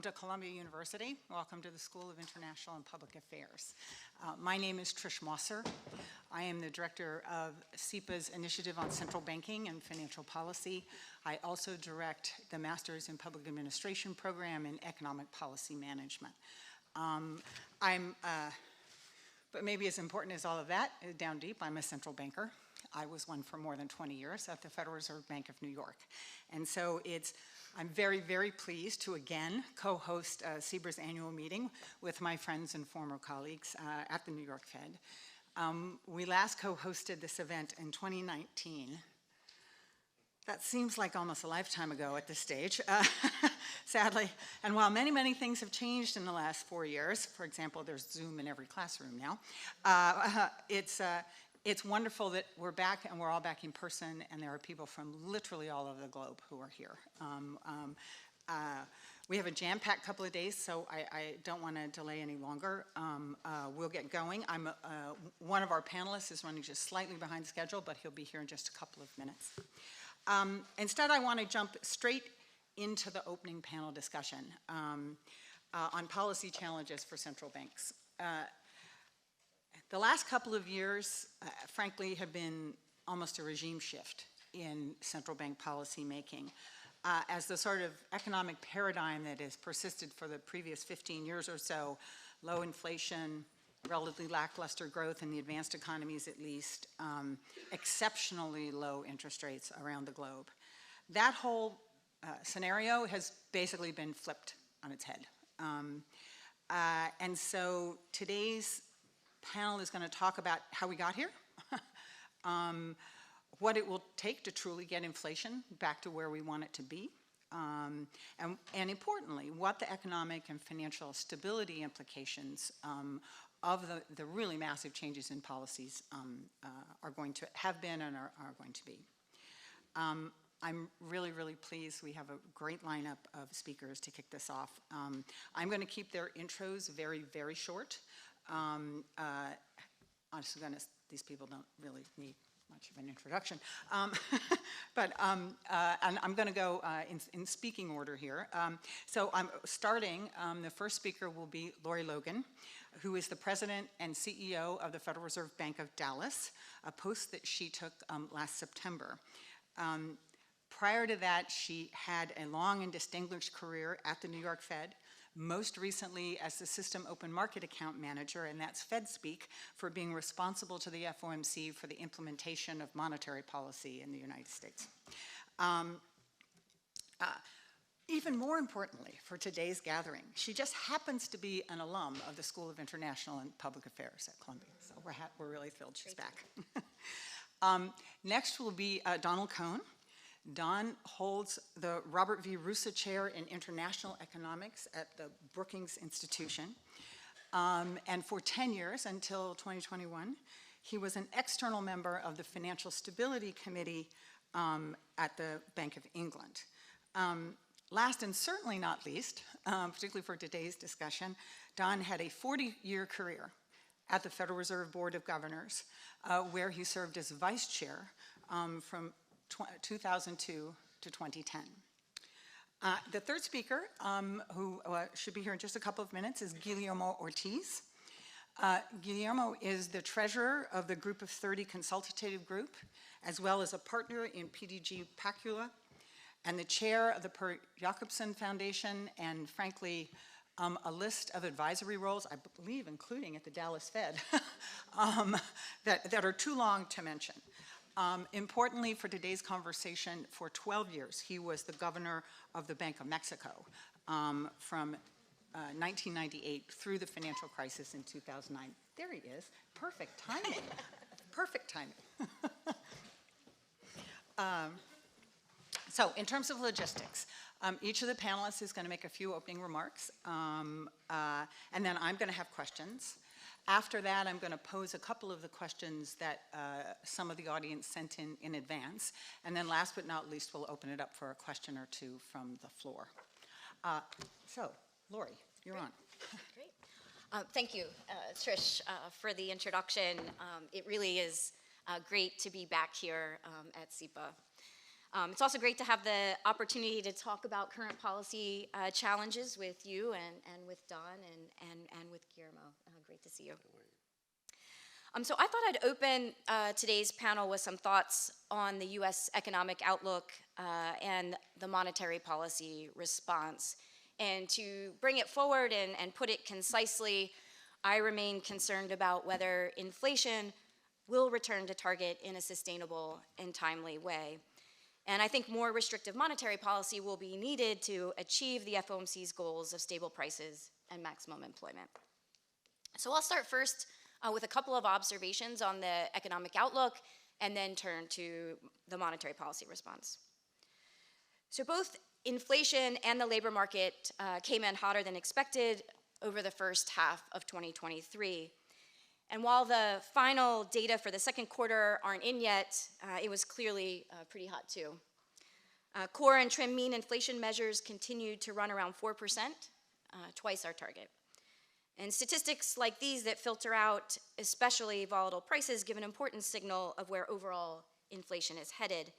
welcome to Columbia University. Welcome to the School of International and Public Affairs. My name is Trish Mosser. I am the director of CEBRA's Initiative on Central Banking and Financial Policy. I also direct the Masters in Public Administration program in Economic Policy Management. But maybe as important as all of that, down deep, I'm a central banker. I was one for more than 20 years at the Federal Reserve Bank of New York. And so I'm very, very pleased to again co-host CEBRA's annual meeting with my friends and former colleagues at the New York Fed. We last co-hosted this event in 2019. That seems like almost a lifetime ago at this stage, sadly. And while many, many things have changed in the last 4 years, for example, there's Zoom in every classroom now, it's wonderful that we're back and we're all back in person, and there are people from literally all over the globe who are here. We have a jam-packed couple of days, so I don't want to delay any longer. We'll get going. One of our panelists is running just slightly behind schedule, but he'll be here in just a couple of minutes. Instead, I want to jump straight into the opening panel discussion on policy challenges for central banks. The last couple of years, frankly, have been almost a regime shift in central bank policy making. As the sort of economic paradigm that has persisted for the previous 15 years or so, low inflation, relatively lackluster growth in the advanced economies at least, exceptionally low interest rates around the globe. That whole scenario has basically been flipped on its head. And so today's panel is going to talk about how we got here, what it will take to truly get inflation back to where we want it to be, and importantly, what the economic and financial stability implications of the really massive changes in policies are going to have been and are going to be. I'm really, really pleased. We have a great lineup of speakers to kick this off. I'm going to keep their intros very, very short. These people don't really need much of an introduction. And I'm going to go in speaking order here. So I'm starting, the first speaker will be Lorie Logan, who is the president and CEO of the Federal Reserve Bank of Dallas, a post that she took last September. Prior to that, she had a long and distinguished career at the New York Fed, most recently as the System Open Market Account Manager, and that's Fed speak for being responsible to the FOMC for the implementation of monetary policy in the United States. Even more importantly for today's gathering, she just happens to be an alum of the School of International and Public Affairs at Columbia, so we're really thrilled she's back. Next will be Donald Kohn. Don holds the Robert V. Russa Chair in International Economics at the Brookings Institution. And for 10 years, until 2021, he was an external member of the Financial Stability Committee at the Bank of England. Last and certainly not least, particularly for today's discussion, Don had a 40-year career at the Federal Reserve Board of Governors, where he served as vice chair from 2002 to 2010. The third speaker, who should be here in just a couple of minutes, is Guillermo Ortiz. Guillermo is the treasurer of the Group of 30 Consultative Group, as well as a partner in PDG Pacula, and the chair of the Per Jacobson Foundation, and frankly, a list of advisory roles, I believe including at the Dallas Fed, that are too long to mention. Importantly for today's conversation, for 12 years, he was the governor of the Bank of Mexico from 1998 through the financial crisis in 2009. There he is. Perfect timing. Perfect timing. So in terms of logistics, each of the panelists is going to make a few opening remarks, and then I'm going to have questions. After that, I'm going to pose a couple of the questions that some of the audience sent in advance. And then last but not least, we'll open it up for a question or two from the floor. So, Lorie, you're on. Great. Thank you, Trish, for the introduction. It really is great to be back here at CEBRA. It's also great to have the opportunity to talk about current policy challenges with you and with Don and with Guillermo. Great to see you. So I thought I'd open today's panel with some thoughts on the U.S. economic outlook and the monetary policy response. And to bring it forward and put it concisely, I remain concerned about whether inflation will return to target in a sustainable and timely way. And I think more restrictive monetary policy will be needed to achieve the FOMC's goals of stable prices and maximum employment. So I'll start first with a couple of observations on the economic outlook and then turn to the monetary policy response. So both inflation and the labor market came in hotter than expected over the first half of 2023. And while the final data for the second quarter aren't in yet, it was clearly pretty hot too. Core and trim mean inflation measures continued to run around 4%, twice our target. And statistics like these that filter out especially volatile prices give an important signal of where overall inflation is headed.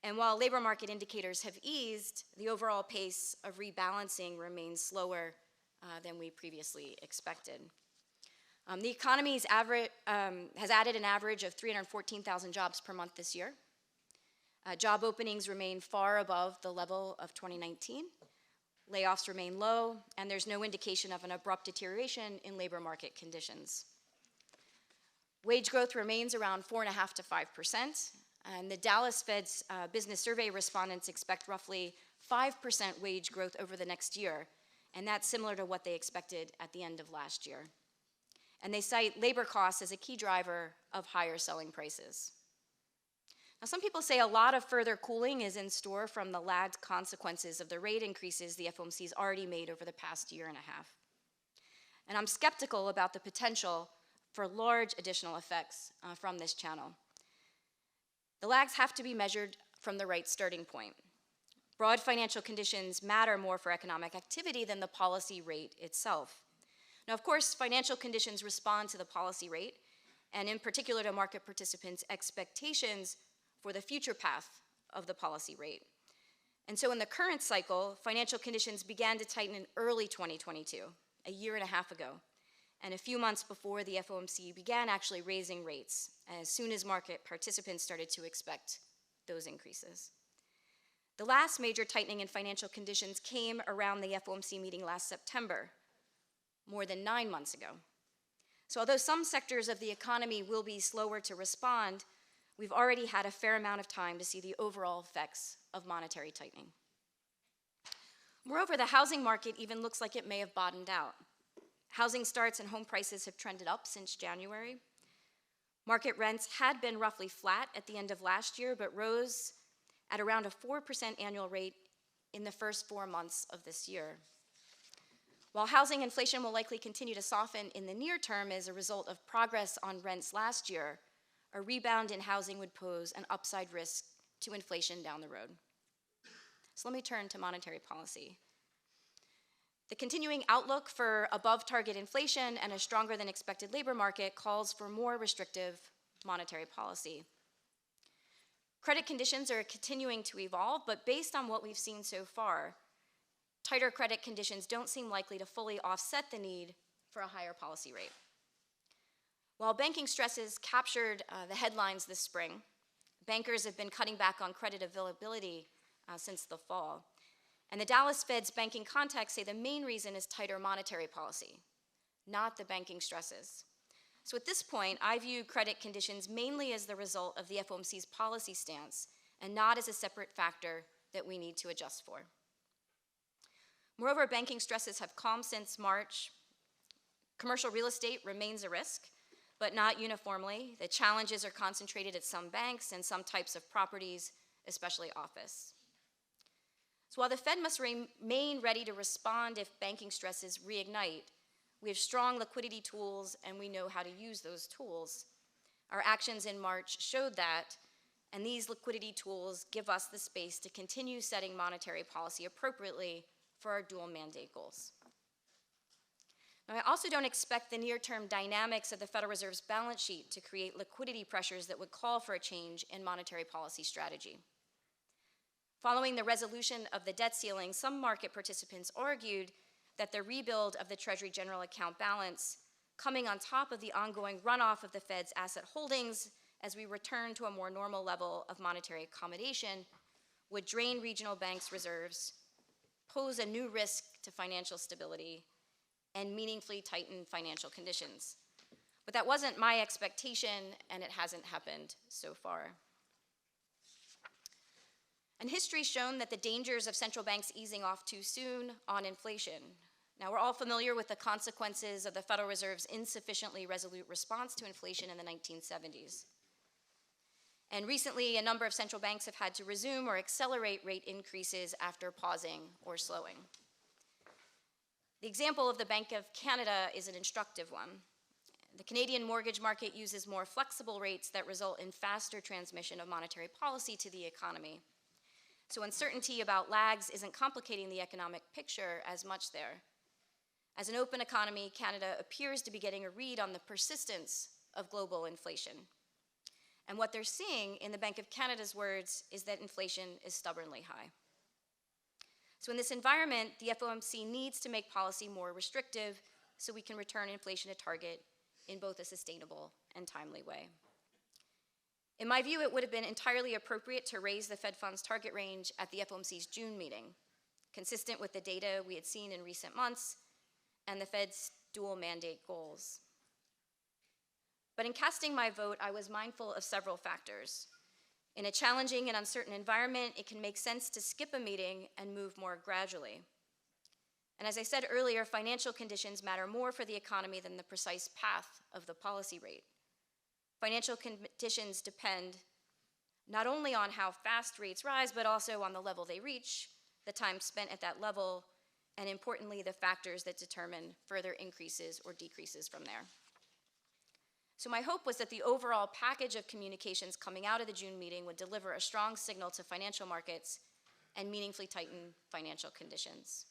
And while labor market indicators have eased, the overall pace of rebalancing remains slower than we previously expected. The economy has added an average of 314,000 jobs per month this year. Job openings remain far above the level of 2019. Layoffs remain low, and there's no indication of an abrupt deterioration in labor market conditions. Wage growth remains around 4.5% to 5%, and the Dallas Fed's business survey respondents expect roughly 5% wage growth over the next year, and that's similar to what they expected at the end of last year. And they cite labor costs as a key driver of higher selling prices. Now, some people say a lot of further cooling is in store from the lagged consequences of the rate increases the FOMC's already made over the past year and a half. And I'm skeptical about the potential for large additional effects from this channel. The lags have to be measured from the right starting point. Broad financial conditions matter more for economic activity than the policy rate itself. Now, of course, financial conditions respond to the policy rate, and in particular to market participants' expectations for the future path of the policy rate. And so in the current cycle, financial conditions began to tighten in early 2022, a year and a half ago, and a few months before the FOMC began actually raising rates, as soon as market participants started to expect those increases. The last major tightening in financial conditions came around the FOMC meeting last September, more than 9 months ago. So although some sectors of the economy will be slower to respond, we've already had a fair amount of time to see the overall effects of monetary tightening. Moreover, the housing market even looks like it may have bottomed out. Housing starts and home prices have trended up since January. Market rents had been roughly flat at the end of last year, but rose at around a 4% annual rate in the first 4 months of this year. While housing inflation will likely continue to soften in the near term as a result of progress on rents last year, a rebound in housing would pose an upside risk to inflation down the road. So let me turn to monetary policy. The continuing outlook for above target inflation and a stronger than expected labor market calls for more restrictive monetary policy. Credit conditions are continuing to evolve, but based on what we've seen so far, tighter credit conditions don't seem likely to fully offset the need for a higher policy rate. While banking stresses captured the headlines this spring, bankers have been cutting back on credit availability since the fall. And the Dallas Fed's banking contacts say the main reason is tighter monetary policy, not the banking stresses. So at this point, I view credit conditions mainly as the result of the FOMC's policy stance and not as a separate factor that we need to adjust for. Moreover, banking stresses have calmed since March. Commercial real estate remains a risk, but not uniformly. The challenges are concentrated at some banks and some types of properties, especially office. So while the Fed must remain ready to respond if banking stresses reignite, we have strong liquidity tools and we know how to use those tools. Our actions in March showed that, and these liquidity tools give us the space to continue setting monetary policy appropriately for our dual mandate goals. Now, I also don't expect the near-term dynamics of the Federal Reserve's balance sheet to create liquidity pressures that would call for a change in monetary policy strategy. Following the resolution of the debt ceiling, some market participants argued that the rebuild of the Treasury General Account balance, coming on top of the ongoing runoff of the Fed's asset holdings as we return to a more normal level of monetary accommodation, would drain regional banks' reserves, pose a new risk to financial stability, and meaningfully tighten financial conditions. But that wasn't my expectation, and it hasn't happened so far. And history's shown that the dangers of central banks easing off too soon on inflation. Now, we're all familiar with the consequences of the Federal Reserve's insufficiently resolute response to inflation in the 1970s. And recently, a number of central banks have had to resume or accelerate rate increases after pausing or slowing. The example of the Bank of Canada is an instructive one. The Canadian mortgage market uses more flexible rates that result in faster transmission of monetary policy to the economy. So uncertainty about lags isn't complicating the economic picture as much there. As an open economy, Canada appears to be getting a read on the persistence of global inflation. And what they're seeing, in the Bank of Canada's words, is that inflation is stubbornly high. So in this environment, the FOMC needs to make policy more restrictive so we can return inflation to target in both a sustainable and timely way. In my view, it would have been entirely appropriate to raise the Fed funds target range at the FOMC's June meeting, consistent with the data we had seen in recent months and the Fed's dual mandate goals. But in casting my vote, I was mindful of several factors. In a challenging and uncertain environment, it can make sense to skip a meeting and move more gradually. And as I said earlier, financial conditions matter more for the economy than the precise path of the policy rate. Financial conditions depend not only on how fast rates rise, but also on the level they reach, the time spent at that level, and importantly, the factors that determine further increases or decreases from there. So my hope was that the overall package of communications coming out of the June meeting would deliver a strong signal to financial markets and meaningfully tighten financial conditions.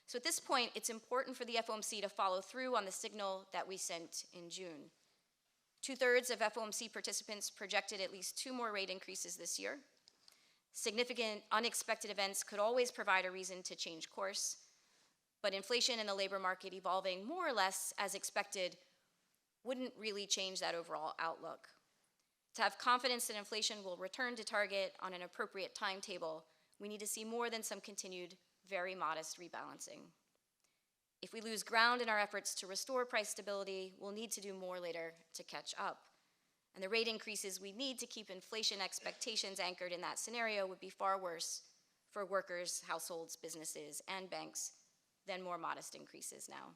So at this point, it's important for the FOMC to follow through on the signal that we sent in June. 2/3 of FOMC participants projected at least 2 more rate increases this year. Significant unexpected events could always provide a reason to change course, but inflation and the labor market evolving more or less as expected wouldn't really change that overall outlook. To have confidence that inflation will return to target on an appropriate timetable, we need to see more than some continued, very modest rebalancing. If we lose ground in our efforts to restore price stability, we'll need to do more later to catch up. And the rate increases we need to keep inflation expectations anchored in that scenario would be far worse for workers, households, businesses, and banks than more modest increases now.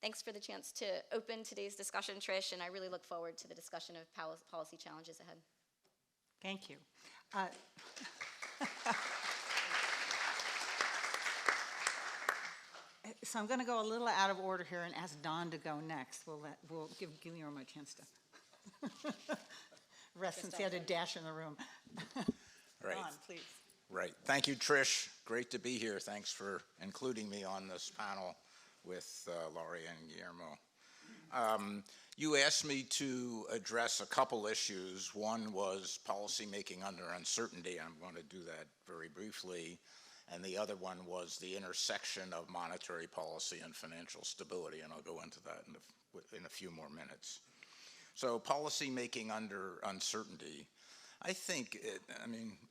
Thanks for the chance to open today's discussion, Trish, and I really look forward to the discussion of policy challenges ahead. Thank you. So I'm going to go a little out of order here and ask Don to go next. We'll give Guillermo a chance to rest since he had a dash in the room. Right. Don, please. Right. Thank you, Trish. Great to be here. Thanks for including me on this panel with Lorie and Guillermo. You asked me to address a couple issues. One was policymaking under uncertainty. I'm going to do that very briefly. And the other one was the intersection of monetary policy and financial stability, and I'll go into that in a few more minutes. So policymaking under uncertainty. I think,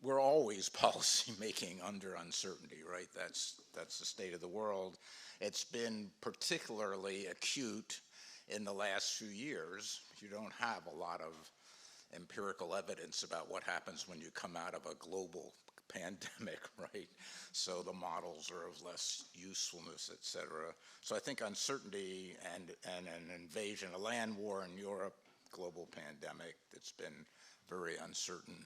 we're always policymaking under uncertainty, right? That's the state of the world. It's been particularly acute in the last few years. You don't have a lot of empirical evidence about what happens when you come out of a global pandemic, right? So the models are of less usefulness, et cetera. So I think uncertainty and an invasion, a land war in Europe, global pandemic, it's been very uncertain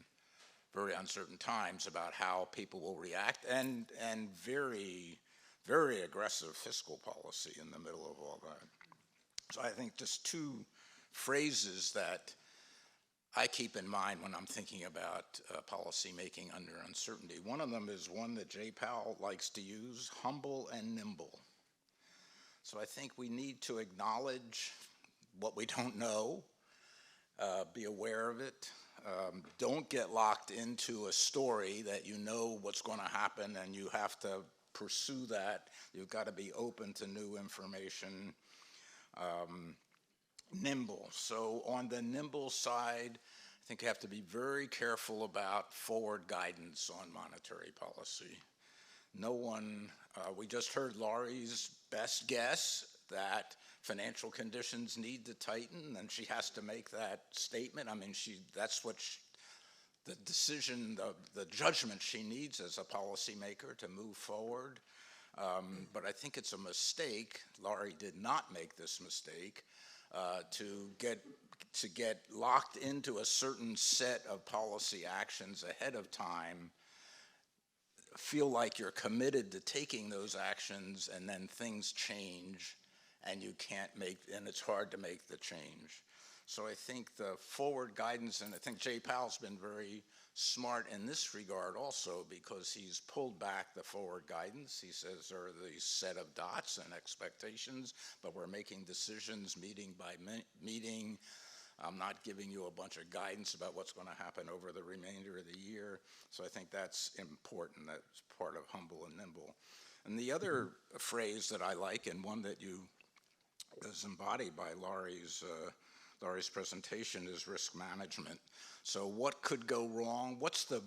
times about how people will react, and very, very aggressive fiscal policy in the middle of all that. So I think just 2 phrases that I keep in mind when I'm thinking about policy making under uncertainty. One of them is one that Jay Powell likes to use, humble and nimble. So I think we need to acknowledge what we don't know, be aware of it, Don't get locked into a story that you know what's going to happen and you have to pursue that. You've got to be open to new information. Nimble. So on the nimble side, I think you have to be very careful about forward guidance on monetary policy. No one, we just heard Lorie's best guess that financial conditions need to tighten, and she has to make that statement. I mean, that's what the decision, the judgment she needs as a policymaker to move forward. But I think it's a mistake. Lorie did not make this mistake to get locked into a certain set of policy actions ahead of time, feel like you're committed to taking those actions, and then things change and you can't make, and it's hard to make the change. So I think the forward guidance, and I think Jay Powell's been very smart in this regard also, because he's pulled back the forward guidance. He says there are these set of dots and expectations, but we're making decisions meeting by meeting. I'm not giving you a bunch of guidance about what's going to happen over the remainder of the year. So I think that's important. That's part of humble and nimble. And the other phrase that I like, and one that is embodied by Lorie's presentation, is risk management. So what could go wrong? What's the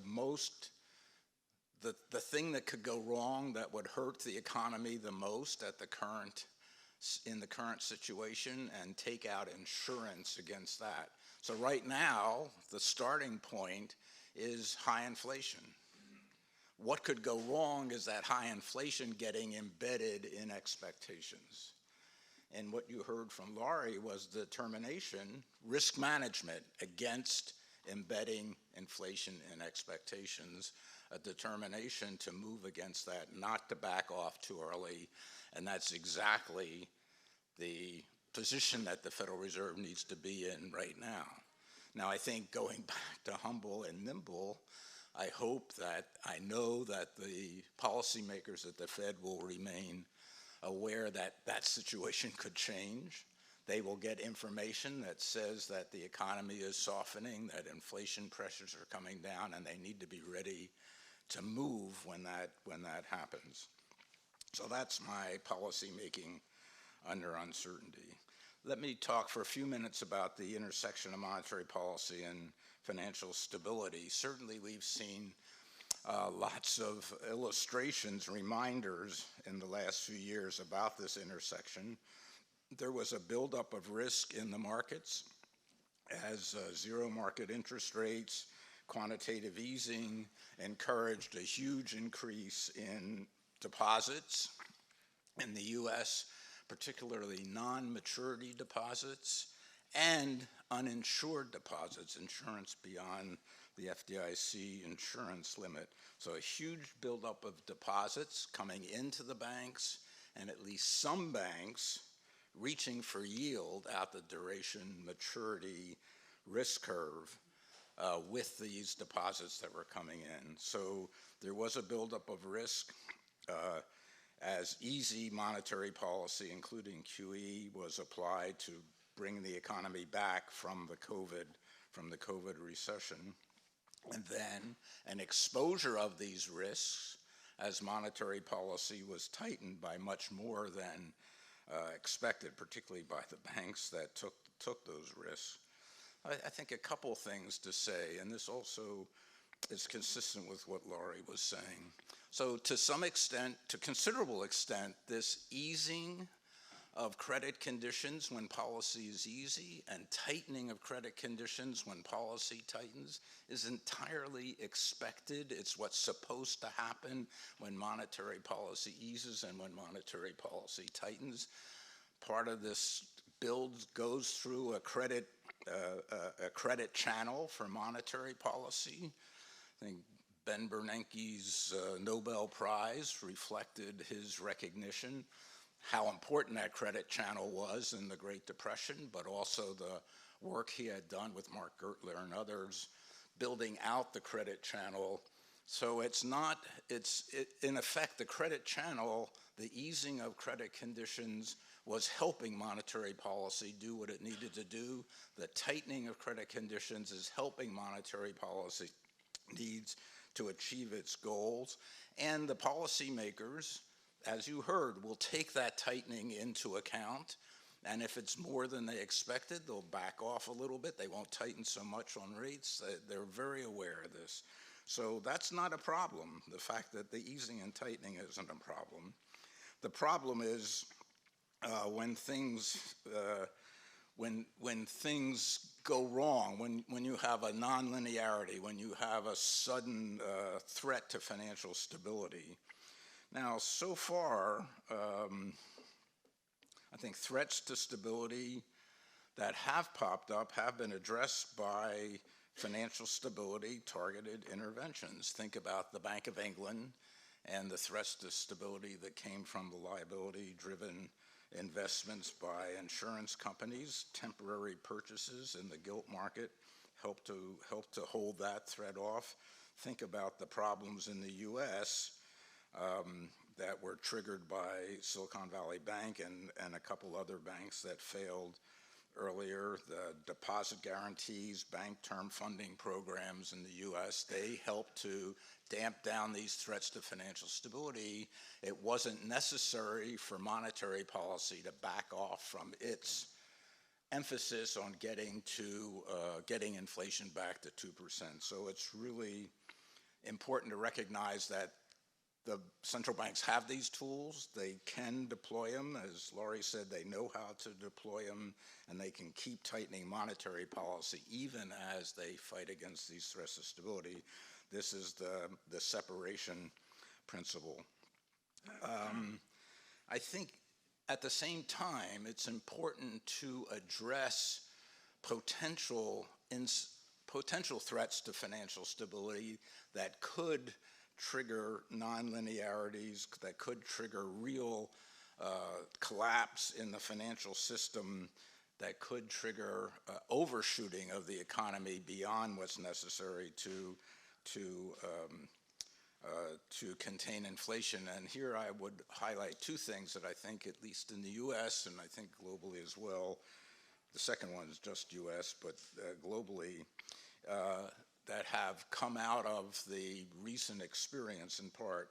thing that could go wrong that would hurt the economy the most in the current situation, and take out insurance against that? So right now, the starting point is high inflation. What could go wrong is that high inflation getting embedded in expectations. And what you heard from Lorie was determination, risk management against embedding inflation in expectations, a determination to move against that, not to back off too early. And that's exactly the position that the Federal Reserve needs to be in right now. Now, I think going back to humble and nimble, I know that the policymakers at the Fed will remain aware that that situation could change. They will get information that says that the economy is softening, that inflation pressures are coming down, and they need to be ready to move when that happens. So that's my policy making under uncertainty. Let me talk for a few minutes about the intersection of monetary policy and financial stability. Certainly we've seen lots of illustrations, reminders in the last few years about this intersection. There was a buildup of risk in the markets as zero market interest rates, quantitative easing encouraged a huge increase in deposits in the U.S., particularly non-maturity deposits and uninsured deposits, insurance beyond the FDIC insurance limit. So a huge buildup of deposits coming into the banks, and at least some banks reaching for yield out the duration maturity risk curve with these deposits that were coming in. So there was a buildup of risk as easy monetary policy, including QE, was applied to bring the economy back from the COVID recession. And then an exposure of these risks as monetary policy was tightened by much more than expected, particularly by the banks that took those risks. I think a couple things to say, and this also is consistent with what Lorie was saying. So to some extent, to considerable extent, this easing of credit conditions when policy is easy and tightening of credit conditions when policy tightens is entirely expected. It's what's supposed to happen when monetary policy eases and when monetary policy tightens. Part of this build goes through a credit channel for monetary policy. I think Ben Bernanke's Nobel Prize reflected his recognition how important that credit channel was in the Great Depression, but also the work he had done with Mark Gertler and others, building out the credit channel. So in effect, the credit channel, the easing of credit conditions was helping monetary policy do what it needed to do. The tightening of credit conditions is helping monetary policy needs to achieve its goals. And the policymakers, as you heard, will take that tightening into account. And if it's more than they expected, they'll back off a little bit. They won't tighten so much on rates. They're very aware of this. So that's not a problem. The fact that the easing and tightening isn't a problem. The problem is when things go wrong, when you have a nonlinearity, when you have a sudden threat to financial stability. Now, so far, I think threats to stability that have popped up have been addressed by financial stability targeted interventions. Think about the Bank of England and the threats to stability that came from the liability-driven investments by insurance companies. Temporary purchases in the gilt market help to hold that threat off. Think about the problems in the U.S. That were triggered by Silicon Valley Bank and a couple other banks that failed earlier. The deposit guarantees, bank term funding programs in the U.S., they help to damp down these threats to financial stability. It wasn't necessary for monetary policy to back off from its emphasis on getting inflation back to 2%. So it's really important to recognize that the central banks have these tools. They can deploy them. As Lorie said, they know how to deploy them, and they can keep tightening monetary policy even as they fight against these threats to stability. This is the separation principle. I think at the same time, it's important to address potential threats to financial stability that could trigger nonlinearities, that could trigger real collapse in the financial system, that could trigger overshooting of the economy beyond what's necessary to contain inflation. And here I would highlight two things that I think, at least in the U.S. and I think globally as well, the second one is just U.S., but globally, that have come out of the recent experience in part.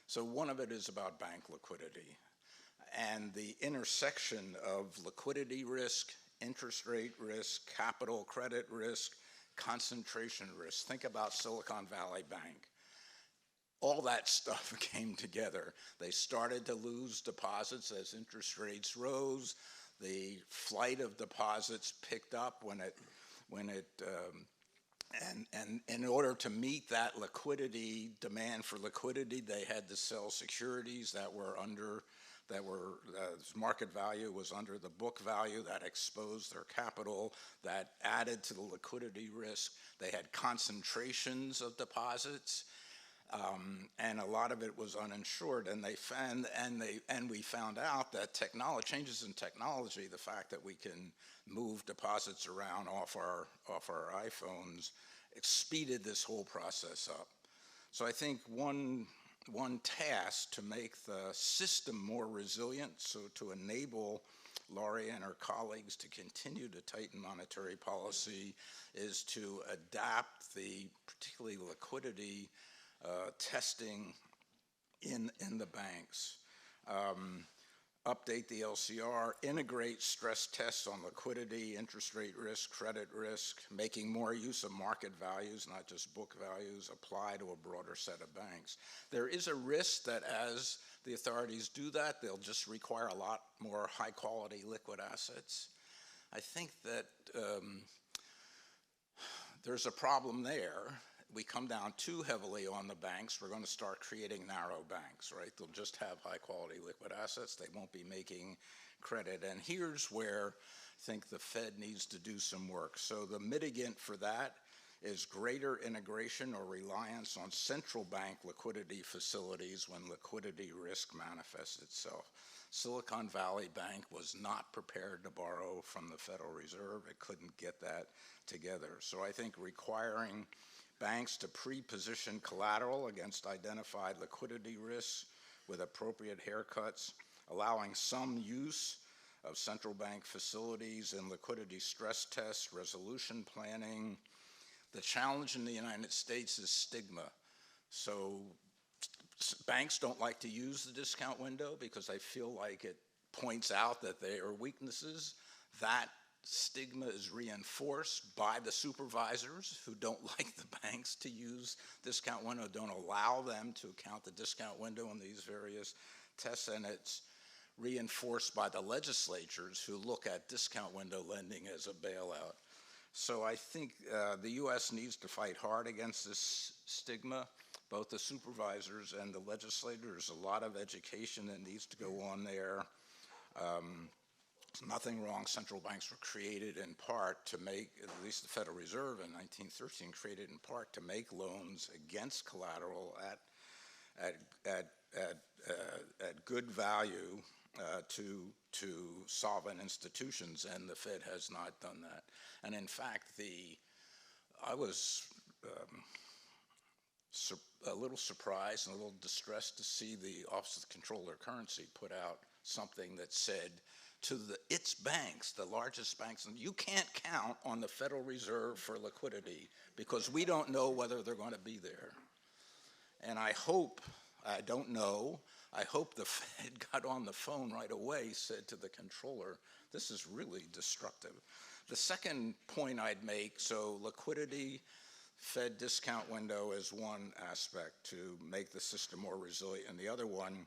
So one of it is about bank liquidity and the intersection of liquidity risk, interest rate risk, capital credit risk, concentration risk. Think about Silicon Valley Bank. All that stuff came together. They started to lose deposits as interest rates rose. The flight of deposits picked up and in order to meet that liquidity, demand for liquidity, they had to sell securities that market value was under the book value, that exposed their capital, that added to the liquidity risk. They had concentrations of deposits, and a lot of it was uninsured. And we found out that changes in technology, the fact that we can move deposits around off our iPhones, speeded this whole process up. So I think one task to make the system more resilient, so to enable Lorie and her colleagues to continue to tighten monetary policy, is to adapt the particularly liquidity testing in the banks. Update the LCR, integrate stress tests on liquidity, interest rate risk, credit risk, making more use of market values, not just book values, apply to a broader set of banks. There is a risk that as the authorities do that, they'll just require a lot more high-quality liquid assets. I think that there's a problem there. We come down too heavily on the banks, we're going to start creating narrow banks, right? They'll just have high-quality liquid assets. They won't be making credit. And here's where I think the Fed needs to do some work. So the mitigant for that is greater integration or reliance on central bank liquidity facilities when liquidity risk manifests itself. Silicon Valley Bank was not prepared to borrow from the Federal Reserve. It couldn't get that together. So I think requiring banks to pre-position collateral against identified liquidity risks with appropriate haircuts, allowing some use of central bank facilities and liquidity stress tests, resolution planning. The challenge in the United States is stigma. So banks don't like to use the discount window because they feel like it points out that there are weaknesses. That stigma is reinforced by the supervisors who don't like the banks to use discount window, don't allow them to count the discount window in these various tests, and it's reinforced by the legislatures who look at discount window lending as a bailout. So I think the U.S. needs to fight hard against this stigma, both the supervisors and the legislators. There's a lot of education that needs to go on there. Nothing wrong. Central banks were created in part to make, at least the Federal Reserve in 1913, created in part to make loans against collateral at good value to solvent institutions, and the Fed has not done that. And in fact, I was a little surprised and a little distressed to see the Office of the Comptroller of Currency put out something that said to its banks, the largest banks, and you can't count on the Federal Reserve for liquidity because we don't know whether they're going to be there. And I hope the Fed got on the phone right away, said to the controller, this is really destructive. The second point I'd make, so liquidity, Fed discount window is one aspect to make the system more resilient, and the other one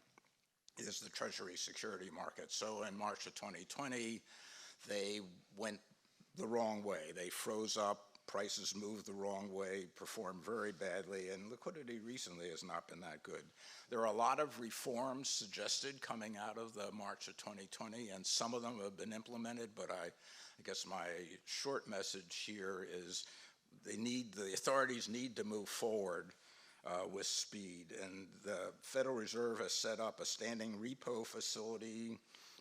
is the Treasury security market. So in March of 2020, they went the wrong way. They froze up, prices moved the wrong way, performed very badly, and liquidity recently has not been that good. There are a lot of reforms suggested coming out of the March of 2020, and some of them have been implemented, but I guess my short message here is the authorities need to move forward with speed. And the Federal Reserve has set up a standing repo facility,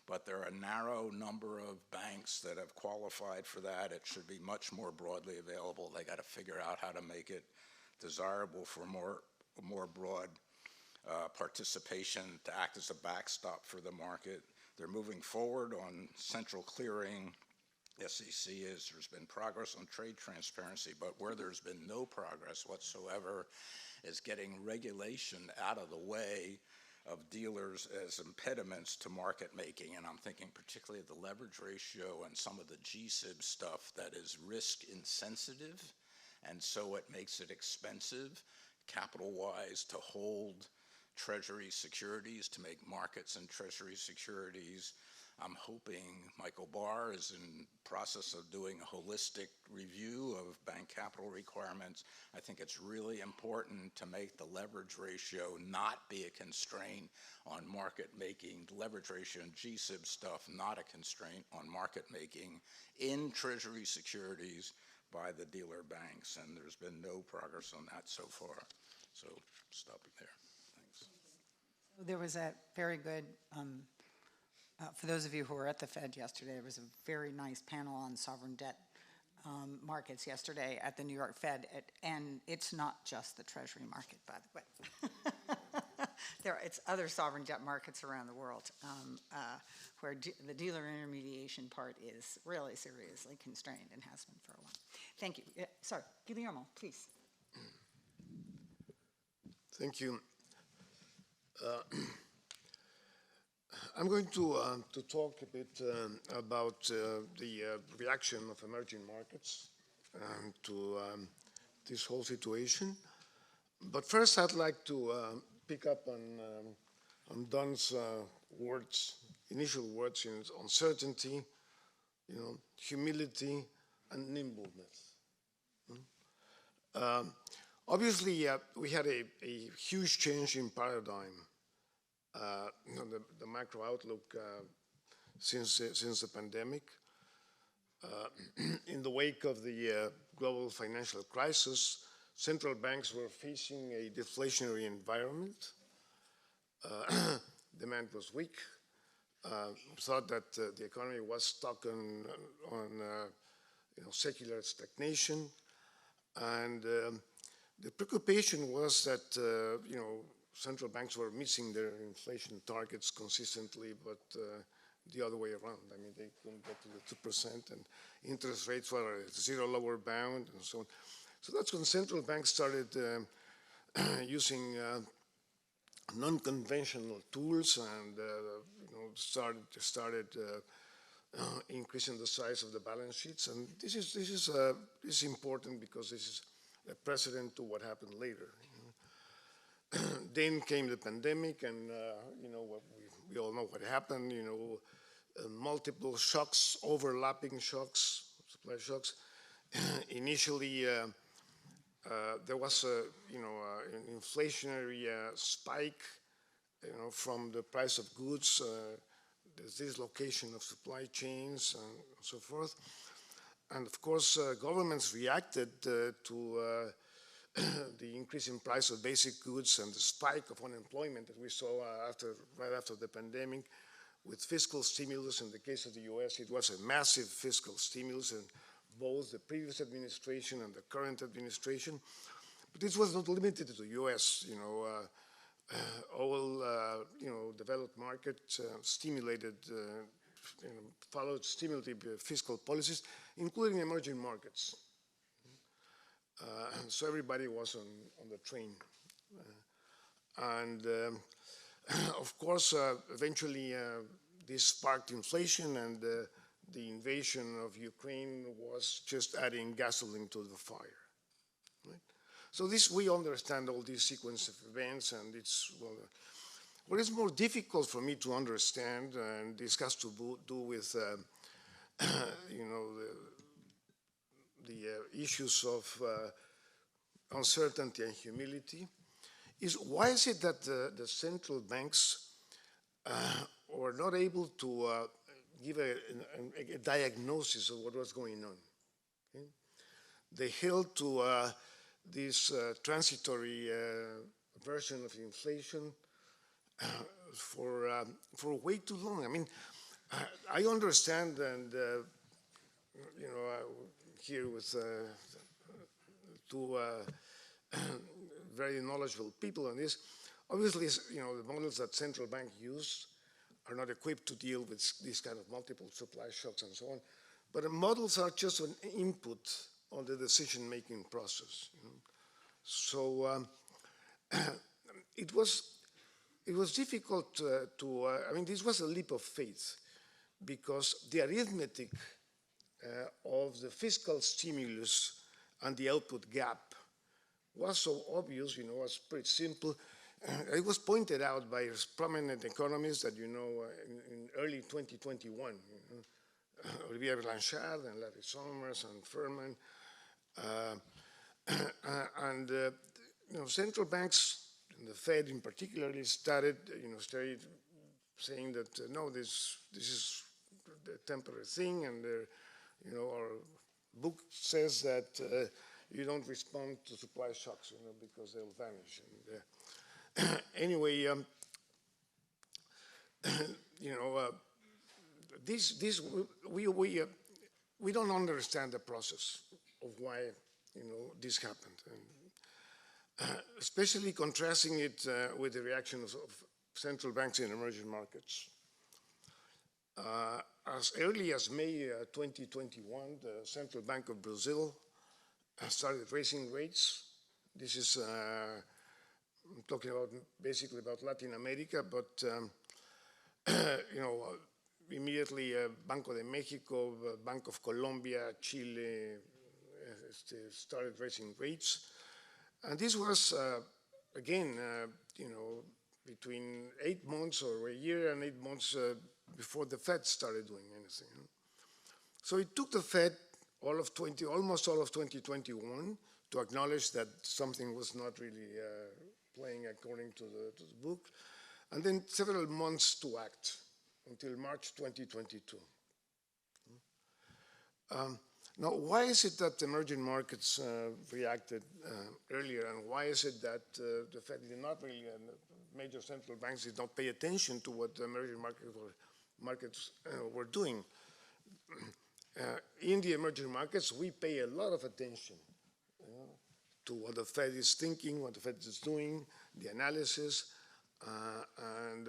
but there are a narrow number of banks that have qualified for that. It should be much more broadly available. They got to figure out how to make it desirable for more broad participation to act as a backstop for the market. They're moving forward on central clearing. SEC there's been progress on trade transparency, but where there's been no progress whatsoever is getting regulation out of the way of dealers as impediments to market making. And I'm thinking particularly of the leverage ratio and some of the GSIB stuff that is risk insensitive, and so it makes it expensive capital-wise to hold Treasury securities, to make markets in Treasury securities. I'm hoping Michael Barr is in process of doing a holistic review of bank capital requirements. I think it's really important to make the leverage ratio not be a constraint on market making. The leverage ratio and GSIB stuff not a constraint on market making in Treasury securities by the dealer banks, and there's been no progress on that so far. So stop it there. Thanks. There was a very good for those of you who were at the Fed yesterday, there was a very nice panel on sovereign debt markets yesterday at the New York Fed, and it's not just the Treasury market, by the way. It's other sovereign debt markets around the world where the dealer intermediation part is really seriously constrained and has been for a while. Thank you. Sorry, Guillermo, please. Thank you. I'm going to talk a bit about the reaction of emerging markets to this whole situation. But first, I'd like to pick up on Don's initial words in uncertainty, humility, and nimbleness. Obviously, we had a huge change in paradigm. The macro outlook since the pandemic. In the wake of the global financial crisis, central banks were facing a deflationary environment. Demand was weak. Thought that the economy was stuck on secular stagnation, and the preoccupation was that central banks were missing their inflation targets consistently, but the other way around. I mean, they couldn't get to the 2%, and interest rates were at zero lower bound, and so on. So that's when central banks started using non-conventional tools, and started increasing the size of the balance sheets. And this is important because this is a precedent to what happened later. Then came the pandemic, and we all know what happened. Multiple shocks, overlapping shocks, supply shocks. Initially, there was an inflationary spike, from the price of goods. There's dislocation of supply chains and so forth. And of course, governments reacted to the increase in price of basic goods and the spike of unemployment that we saw right after the pandemic, with fiscal stimulus. In the case of the US, it was a massive fiscal stimulus in both the previous administration and the current administration. But this was not limited to the US. All developed markets stimulated, followed stimulative fiscal policies, including emerging markets. So everybody was on the train. Of course, eventually this sparked inflation, and the invasion of Ukraine was just adding gasoline to the fire. Right? So we understand all these sequence of events, and what is more difficult for me to understand, and this has to do with the issues of uncertainty and humility, is why is it that the central banks were not able to give a diagnosis of what was going on? Okay? They held to this transitory version of inflation for way too long. I mean, I understand, and here with two very knowledgeable people on this. Obviously, the models that central bank use are not equipped to deal with these kind of multiple supply shocks and so on. But the models are just an input on the decision-making process. So it was difficult I mean, this was a leap of faith, because the arithmetic of the fiscal stimulus and the output gap was so obvious, was pretty simple. It was pointed out by prominent economists that, in early 2021, Olivier Blanchard and Larry Summers and Furman, central banks, and the Fed in particular, started saying that, no, this is a temporary thing, and our book says that you don't respond to supply shocks, because they'll vanish. And anyway, we don't understand the process of why this happened, and, especially contrasting it with the reactions of central banks in emerging markets. As early as May 2021, the Central Bank of Brazil started raising rates. This is, I'm talking about basically about Latin America, but immediately Banco de Mexico, Bank of Colombia, Chile started raising rates. And this was, again, between 8 months or a year and 8 months before the Fed started doing anything. So it took the Fed almost all of 2021 to acknowledge that something was not really playing according to the book, and then several months to act until March 2022. Now, why is it that emerging markets reacted earlier, and why is it that the Fed did not really, and major central banks did not pay attention to what the emerging markets were doing? In the emerging markets, we pay a lot of attention to what the Fed is thinking, what the Fed is doing, the analysis, and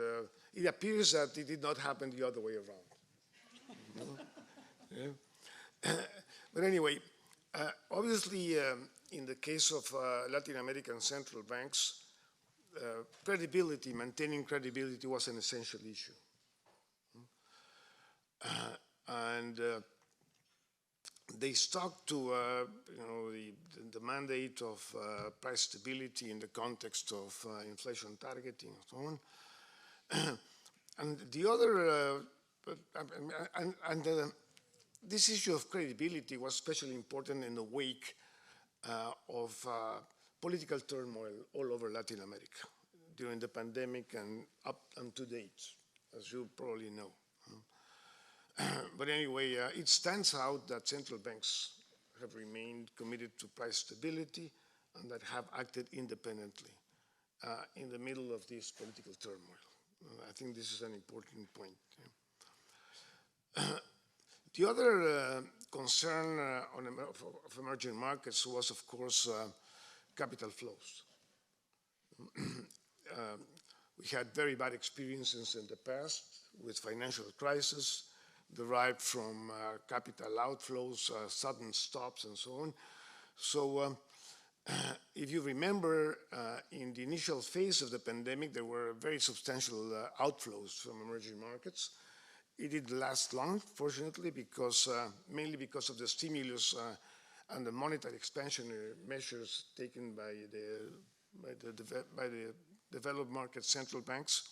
it appears that it did not happen the other way around. Yeah. But anyway, obviously, in the case of Latin American central banks, credibility, maintaining credibility was an essential issue. And they stuck to the mandate of price stability in the context of inflation targeting and so on. And the other, this issue of credibility was especially important in the wake of political turmoil all over Latin America during the pandemic and up to date, as you probably know. But anyway, it stands out that central banks have remained committed to price stability and that have acted independently in the middle of this political turmoil. I think this is an important point. The other concern of emerging markets was, of course, capital flows. We had very bad experiences in the past with financial crisis derived from capital outflows, sudden stops, and so on. So if you remember, in the initial phase of the pandemic, there were very substantial outflows from emerging markets. It didn't last long, fortunately, because mainly because of the stimulus and the monetary expansionary measures taken by the developed market central banks.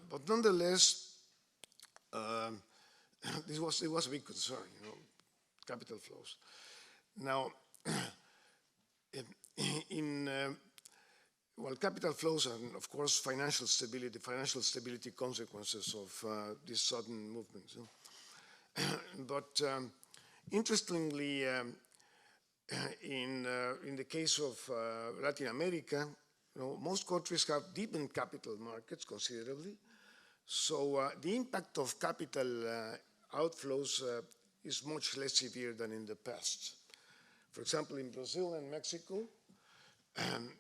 But nonetheless, it was a big concern, capital flows. Now, well, capital flows and, of course, financial stability consequences of these sudden movements. But interestingly, in the case of Latin America, most countries have deepened capital markets considerably. So the impact of capital outflows is much less severe than in the past. For example, in Brazil and Mexico,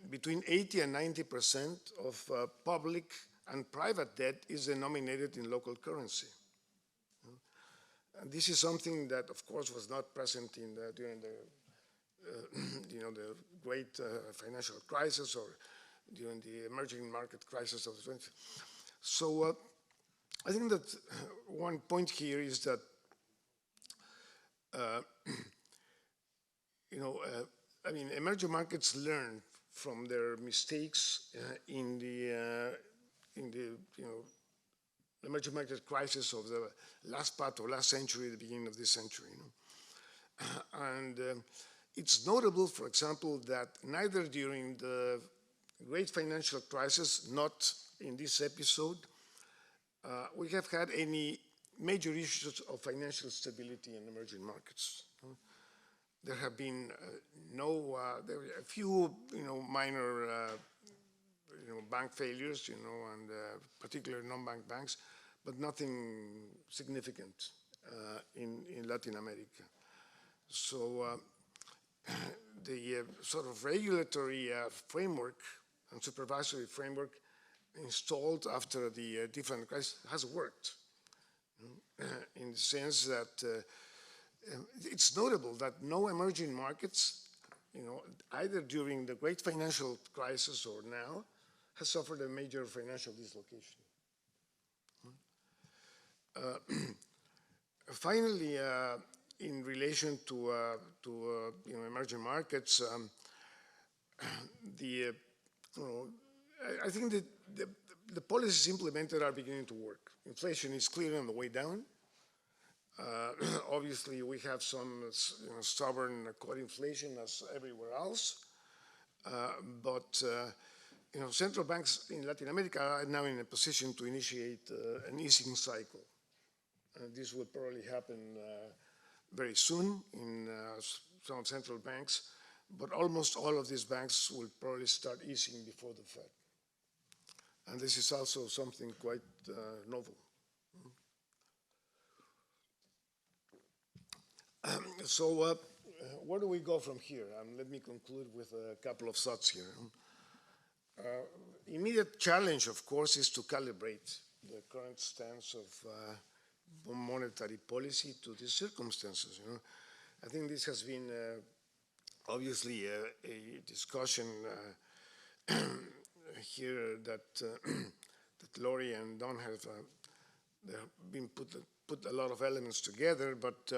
between 80 and 90% of public and private debt is denominated in local currency. And this is something that, of course, was not present during the great financial crisis or during the emerging market crisis of the 20th. So I think that one point here is that I mean, emerging markets learn from their mistakes in the emerging market crisis of the last part of last century, the beginning of this century. And it's notable, for example, that neither during the great financial crisis, not in this episode, we have had any major issues of financial stability in emerging markets. There have been there were a few, minor, bank failures, and particularly non-bank banks, but nothing significant in Latin America. So the sort of regulatory framework and supervisory framework installed after the different crises has worked, in the sense that it's notable that no emerging markets, either during the great financial crisis or now, has suffered a major financial dislocation. Finally, in relation to emerging markets, I think that the policies implemented are beginning to work. Inflation is clearly on the way down. Obviously, we have some stubborn core inflation as everywhere else, but central banks in Latin America are now in a position to initiate an easing cycle. This will probably happen very soon in some central banks, but almost all of these banks will probably start easing before the Fed. And this is also something quite novel. So where do we go from here? Let me conclude with a couple of thoughts here. Immediate challenge, of course, is to calibrate the current stance of monetary policy to these circumstances. I think this has been obviously a discussion here that that Lorie and Don have been put a lot of elements together, but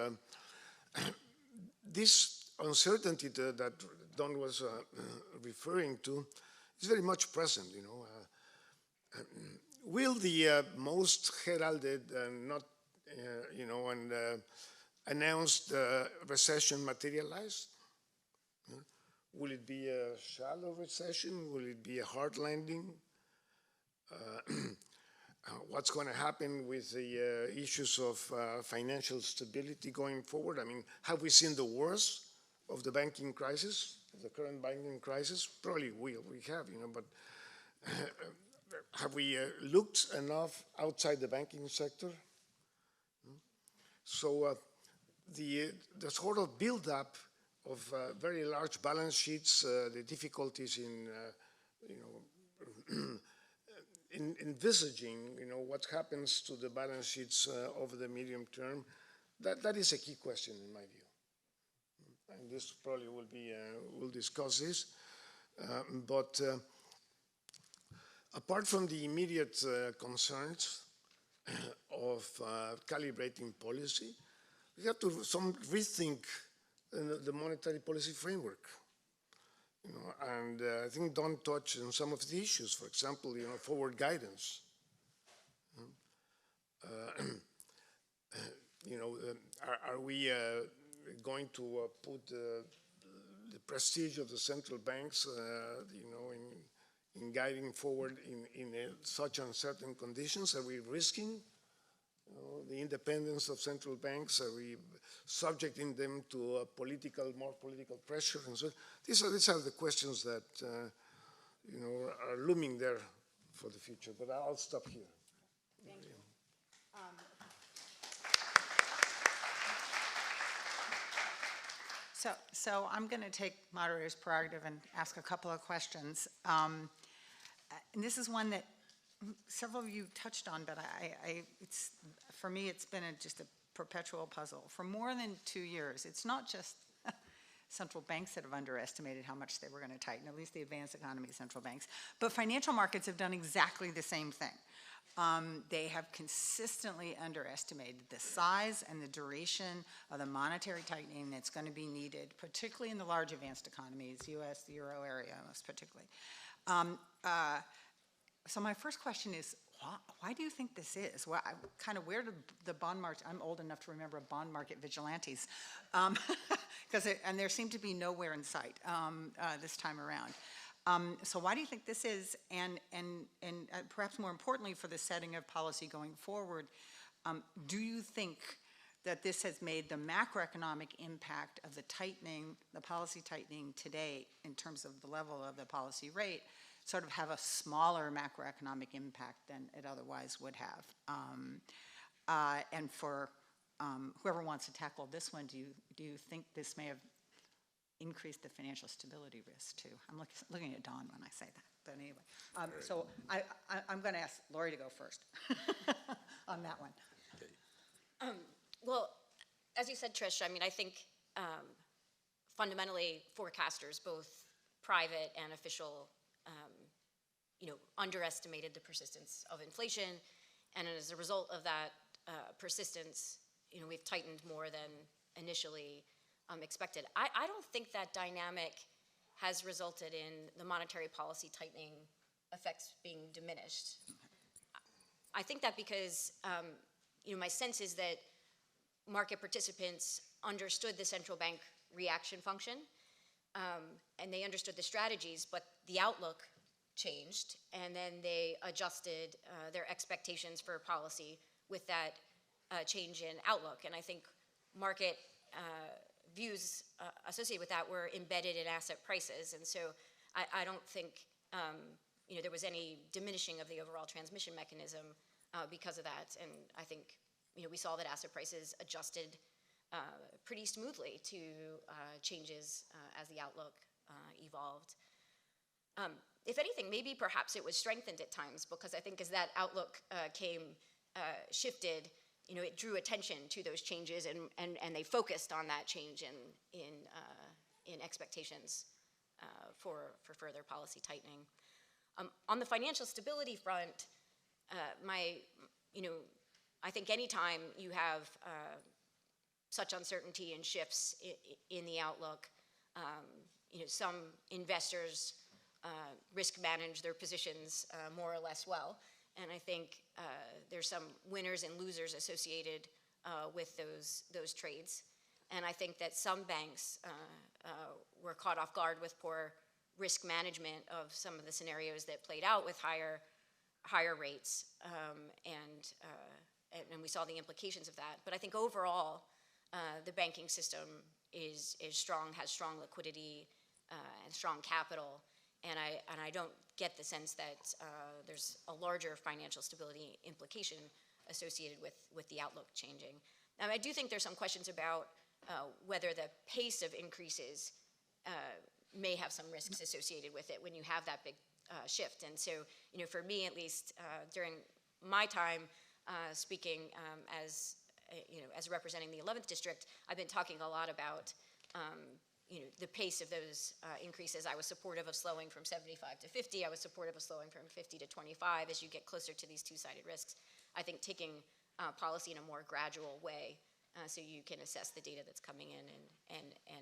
this uncertainty that Don was referring to is very much present. Will the most heralded and not, announced recession materialize? Will it be a shallow recession? Will it be a hard landing? What's going to happen with the issues of financial stability going forward? I mean, have we seen the worst of the banking crisis, the current banking crisis? Probably we have, but have we looked enough outside the banking sector? So the sort of build-up of very large balance sheets, the difficulties in, in envisaging, what happens to the balance sheets over the medium term, that is a key question in my view. And this probably will be, we'll discuss this. But apart from the immediate concerns of calibrating policy, we have to rethink the monetary policy framework. And I think Don touched on some of the issues. For example, forward guidance. Are we going to put the prestige of the central banks, in guiding forward in such uncertain conditions? Are we risking the independence of central banks? Are we subjecting them to more political pressure? And so these are the questions that are looming there for the future. But I'll stop here. Thank you. So I'm going to take moderator's prerogative and ask a couple of questions. And this is one that several of you touched on, but for me, it's been just a perpetual puzzle. For more than 2 years, it's not just central banks that have underestimated how much they were going to tighten, at least the advanced economy central banks, but financial markets have done exactly the same thing. They have consistently underestimated the size and the duration of the monetary tightening that's going to be needed, particularly in the large advanced economies, US, the Euro area most particularly. So my first question is, why do you think this is? Well, where did the bond market, I'm old enough to remember bond market vigilantes, and there seemed to be nowhere in sight this time around. So why do you think this is? And perhaps more importantly for the setting of policy going forward, do you think that this has made the macroeconomic impact of the tightening, the policy tightening today in terms of the level of the policy rate, sort of have a smaller macroeconomic impact than it otherwise would have? And for whoever wants to tackle this one, do you think this may have increased the financial stability risk too? I'm looking at Don when I say that, but anyway. So I'm going to ask Lorie to go first on that one. Well, as you said, Trish, I think fundamentally forecasters, both private and official, underestimated the persistence of inflation, and as a result of that persistence, we've tightened more than initially expected. I don't think that dynamic has resulted in the monetary policy tightening effects being diminished. I think that because my sense is that market participants understood the central bank reaction function, and they understood the strategies, but the outlook changed, and then they adjusted their expectations for policy with that change in outlook. And I think market views associated with that were embedded in asset prices, and so I don't think there was any diminishing of the overall transmission mechanism because of that. And I think we saw that asset prices adjusted pretty smoothly to changes as the outlook evolved. If anything, maybe perhaps it was strengthened at times, because I think as that outlook shifted, it drew attention to those changes, and they focused on that change in expectations for further policy tightening. On the financial stability front, I think anytime you have such uncertainty and shifts in the outlook, some investors risk manage their positions more or less well. And I think there's some winners and losers associated with those trades. And I think that some banks were caught off guard with poor risk management of some of the scenarios that played out with higher rates, and we saw the implications of that. But I think overall, the banking system is strong, has strong liquidity and strong capital, and I don't get the sense that there's a larger financial stability implication associated with the outlook changing. Now, I do think there's some questions about whether the pace of increases may have some risks associated with it when you have that big shift. And so, for me at least, during my time speaking as representing the 11th District, I've been talking a lot about the pace of those increases. I was supportive of slowing from 75 to 50. I was supportive of slowing from 50 to 25 as you get closer to these two-sided risks. I think taking policy in a more gradual way so you can assess the data that's coming in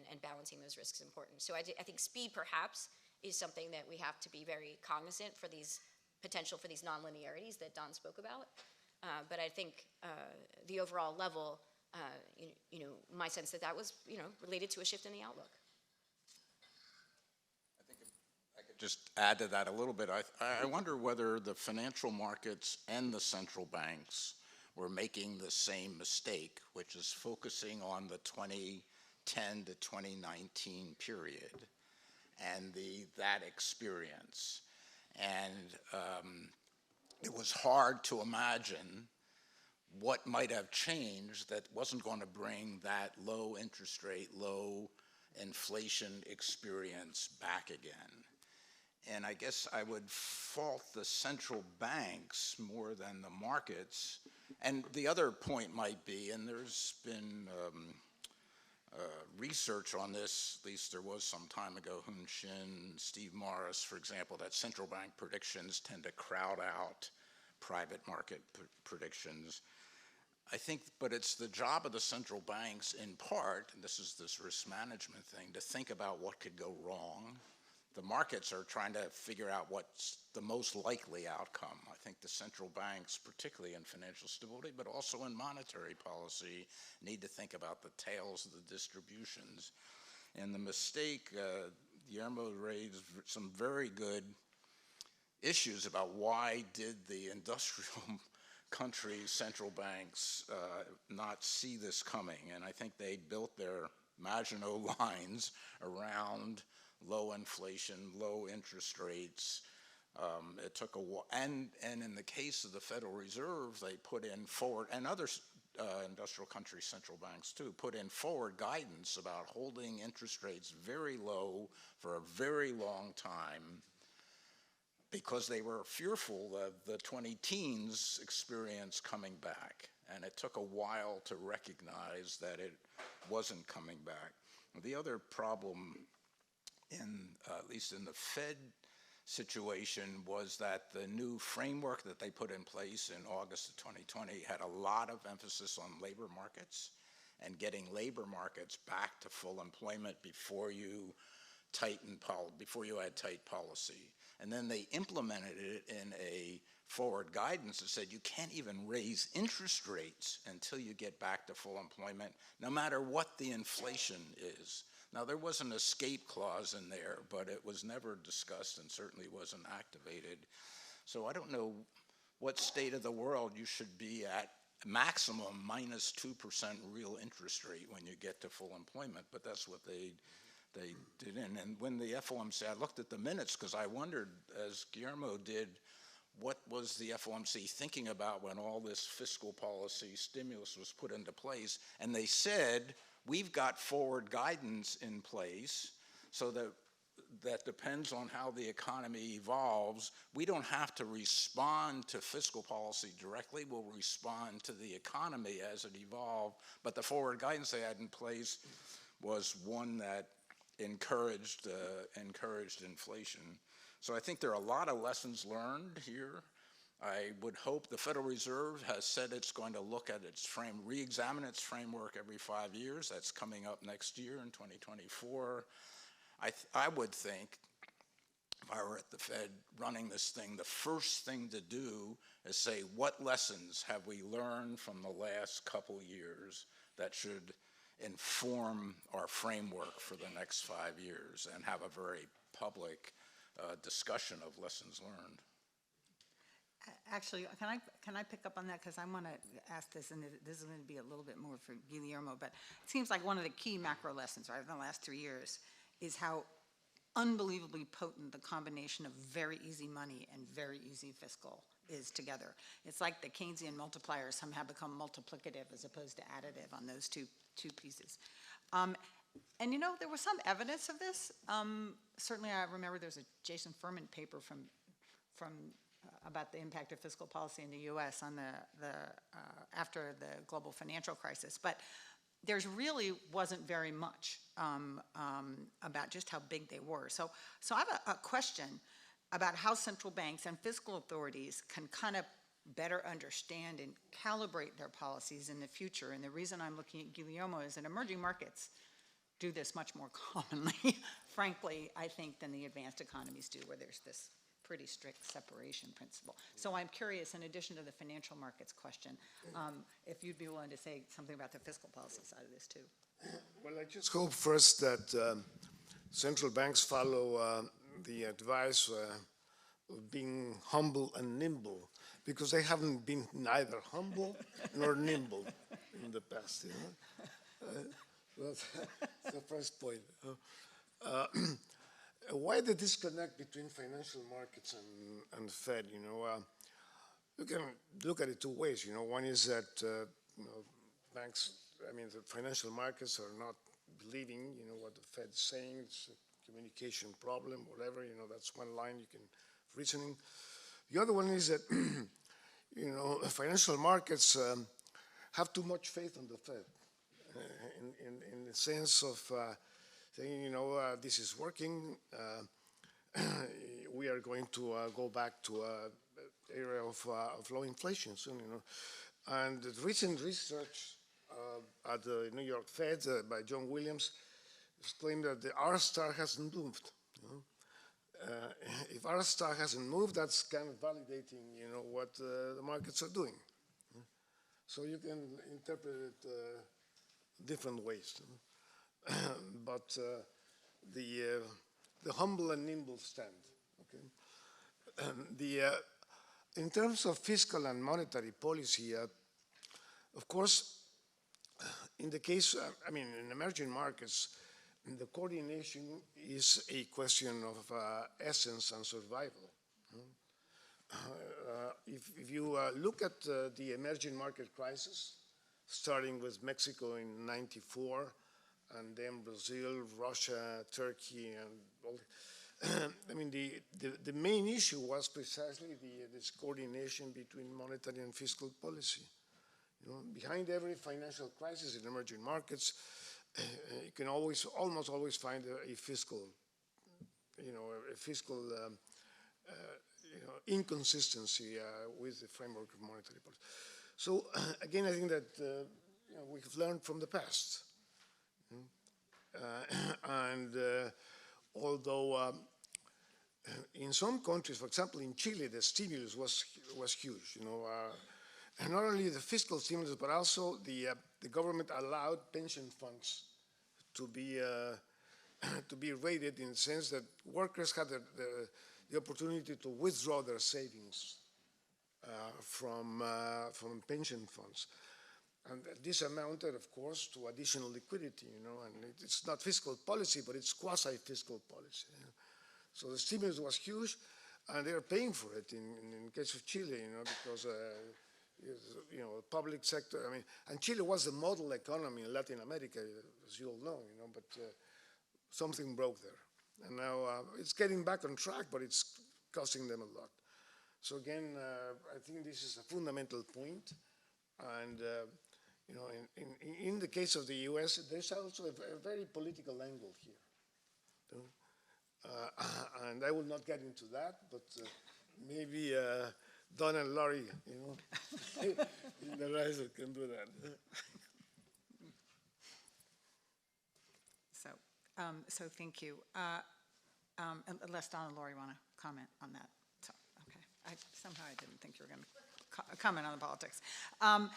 and balancing those risks is important. So I think speed perhaps is something that we have to be very cognizant for these potential for these nonlinearities that Don spoke about. But I think the overall level, my sense that was, related to a shift in the outlook. I think if I could just add to that a little bit. I wonder whether the financial markets and the central banks were making the same mistake, which is focusing on the 2010 to 2019 period and that experience. And it was hard to imagine what might have changed that wasn't going to bring that low interest rate, low inflation experience back again. And I guess I would fault the central banks more than the markets. And the other point might be, and there's been research on this, at least there was some time ago, Hoon Shin, Steve Morris, for example, that central bank predictions tend to crowd out private market predictions. I think, but it's the job of the central banks in part, and this is this risk management thing, to think about what could go wrong. The markets are trying to figure out what's the most likely outcome. I think the central banks, particularly in financial stability, but also in monetary policy, need to think about the tails of the distributions. And the mistake, Guillermo raised some very good issues about why did the industrial countries' central banks not see this coming. And I think they built their Maginot lines around low inflation, low interest rates. It took a while, and in the case of the Federal Reserve, they put in forward, and other industrial country central banks too, put in forward guidance about holding interest rates very low for a very long time because they were fearful of the 20-teens experience coming back. And it took a while to recognize that it wasn't coming back. The other problem at least in the Fed situation, was that the new framework that they put in place in August of 2020 had a lot of emphasis on labor markets and getting labor markets back to full employment before you had tight policy. And then they implemented it in a forward guidance that said you can't even raise interest rates until you get back to full employment, no matter what the inflation is. Now, there was an escape clause in there, but it was never discussed and certainly wasn't activated. So I don't know what state of the world you should be at maximum minus 2% real interest rate when you get to full employment, but that's what they did. And when the FOMC, I looked at the minutes because I wondered, as Guillermo did, what was the FOMC thinking about when all this fiscal policy stimulus was put into place? And they said, we've got forward guidance in place so that that depends on how the economy evolves. We don't have to respond to fiscal policy directly. We'll respond to the economy as it evolves. But the forward guidance they had in place was one that encouraged inflation. So I think there are a lot of lessons learned here. I would hope the Federal Reserve has said it's going to look at its re-examine its framework every 5 years. That's coming up next year in 2024. I would think, if I were at the Fed running this thing, the first thing to do is say, what lessons have we learned from the last couple years that should inform our framework for the next 5 years, and have a very public discussion of lessons learned. Actually, can I pick up on that? Because I want to ask this, and this is going to be a little bit more for Guillermo, but it seems like one of the key macro lessons, right, in the last 3 years is how unbelievably potent the combination of very easy money and very easy fiscal is together. It's like the Keynesian multipliers somehow become multiplicative as opposed to additive on those two pieces. And you know, there was some evidence of this. Certainly I remember there's a Jason Furman paper from about the impact of fiscal policy in the U.S. on after the global financial crisis. But there's really wasn't very much about just how big they were. So I have a question about how central banks and fiscal authorities can kind of better understand and calibrate their policies in the future. And the reason I'm looking at Guillermo is that emerging markets do this much more commonly, frankly, I think, than the advanced economies do, where there's this pretty strict separation principle. So I'm curious, in addition to the financial markets question, if you'd be willing to say something about the fiscal policy side of this too. Well, I just hope first that central banks follow the advice of being humble and nimble, because they haven't been neither humble nor nimble in the past. You know? That's the first point. Why the disconnect between financial markets and Fed? You know, you can look at it two ways. You know, one is that you know, banks, I mean, the financial markets are not believing, you know, what the Fed's saying. It's a communication problem, whatever. You know, that's one line you can reasoning. The other one is that you know, financial markets have too much faith in the Fed, in the sense of saying, you know, this is working. We are going to go back to an area of low inflation soon, you know. And the recent research at the New York Fed by John Williams claimed that the R-star hasn't moved. You know? If R-star hasn't moved, that's kind of validating, you know, what the markets are doing. So you can interpret it different ways. But the humble and nimble stand. Okay. In terms of fiscal and monetary policy, of course, in the case, I mean, in emerging markets, the coordination is a question of essence and survival. If you look at the emerging market crisis, starting with Mexico in '94, and then Brazil, Russia, Turkey, and all. I mean, the main issue was precisely this coordination between monetary and fiscal policy. You know, behind every financial crisis in emerging markets, you can almost always find a fiscal, you know, inconsistency with the framework of monetary policy. So again, I think that you know, we've learned from the past. Although in some countries, for example, in Chile, the stimulus was huge. You know, and not only the fiscal stimulus, but also the government allowed pension funds to be rated, in the sense that workers had the opportunity to withdraw their savings from pension funds. And this amounted, of course, to additional liquidity, you know, and it's not fiscal policy, but it's quasi-fiscal policy. You know? So the stimulus was huge, and they're paying for it in case of Chile, you know, because, you know, public sector, I mean, and Chile was the model economy in Latin America, as you all know, you know, but something broke there. And now it's getting back on track, but it's costing them a lot. So again, I think this is a fundamental point. And you know, in the case of the U.S., there's also a very political angle here. And I will not get into that, but maybe Don and Lorie, you know, the rest can do that. So thank you. Unless Don and Lorie want to comment on that. So, okay. Somehow I didn't think you were going to comment on the politics. I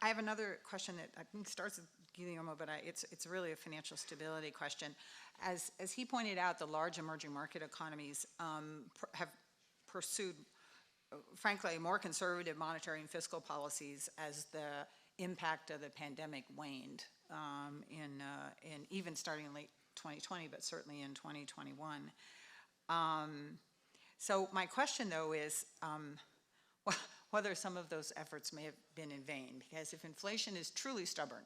have another question that I think starts with Guillermo, but it's really a financial stability question. As he pointed out, the large emerging market economies have pursued, frankly, more conservative monetary and fiscal policies as the impact of the pandemic waned, in even starting in late 2020, but certainly in 2021. So my question, though, is whether some of those efforts may have been in vain, because if inflation is truly stubborn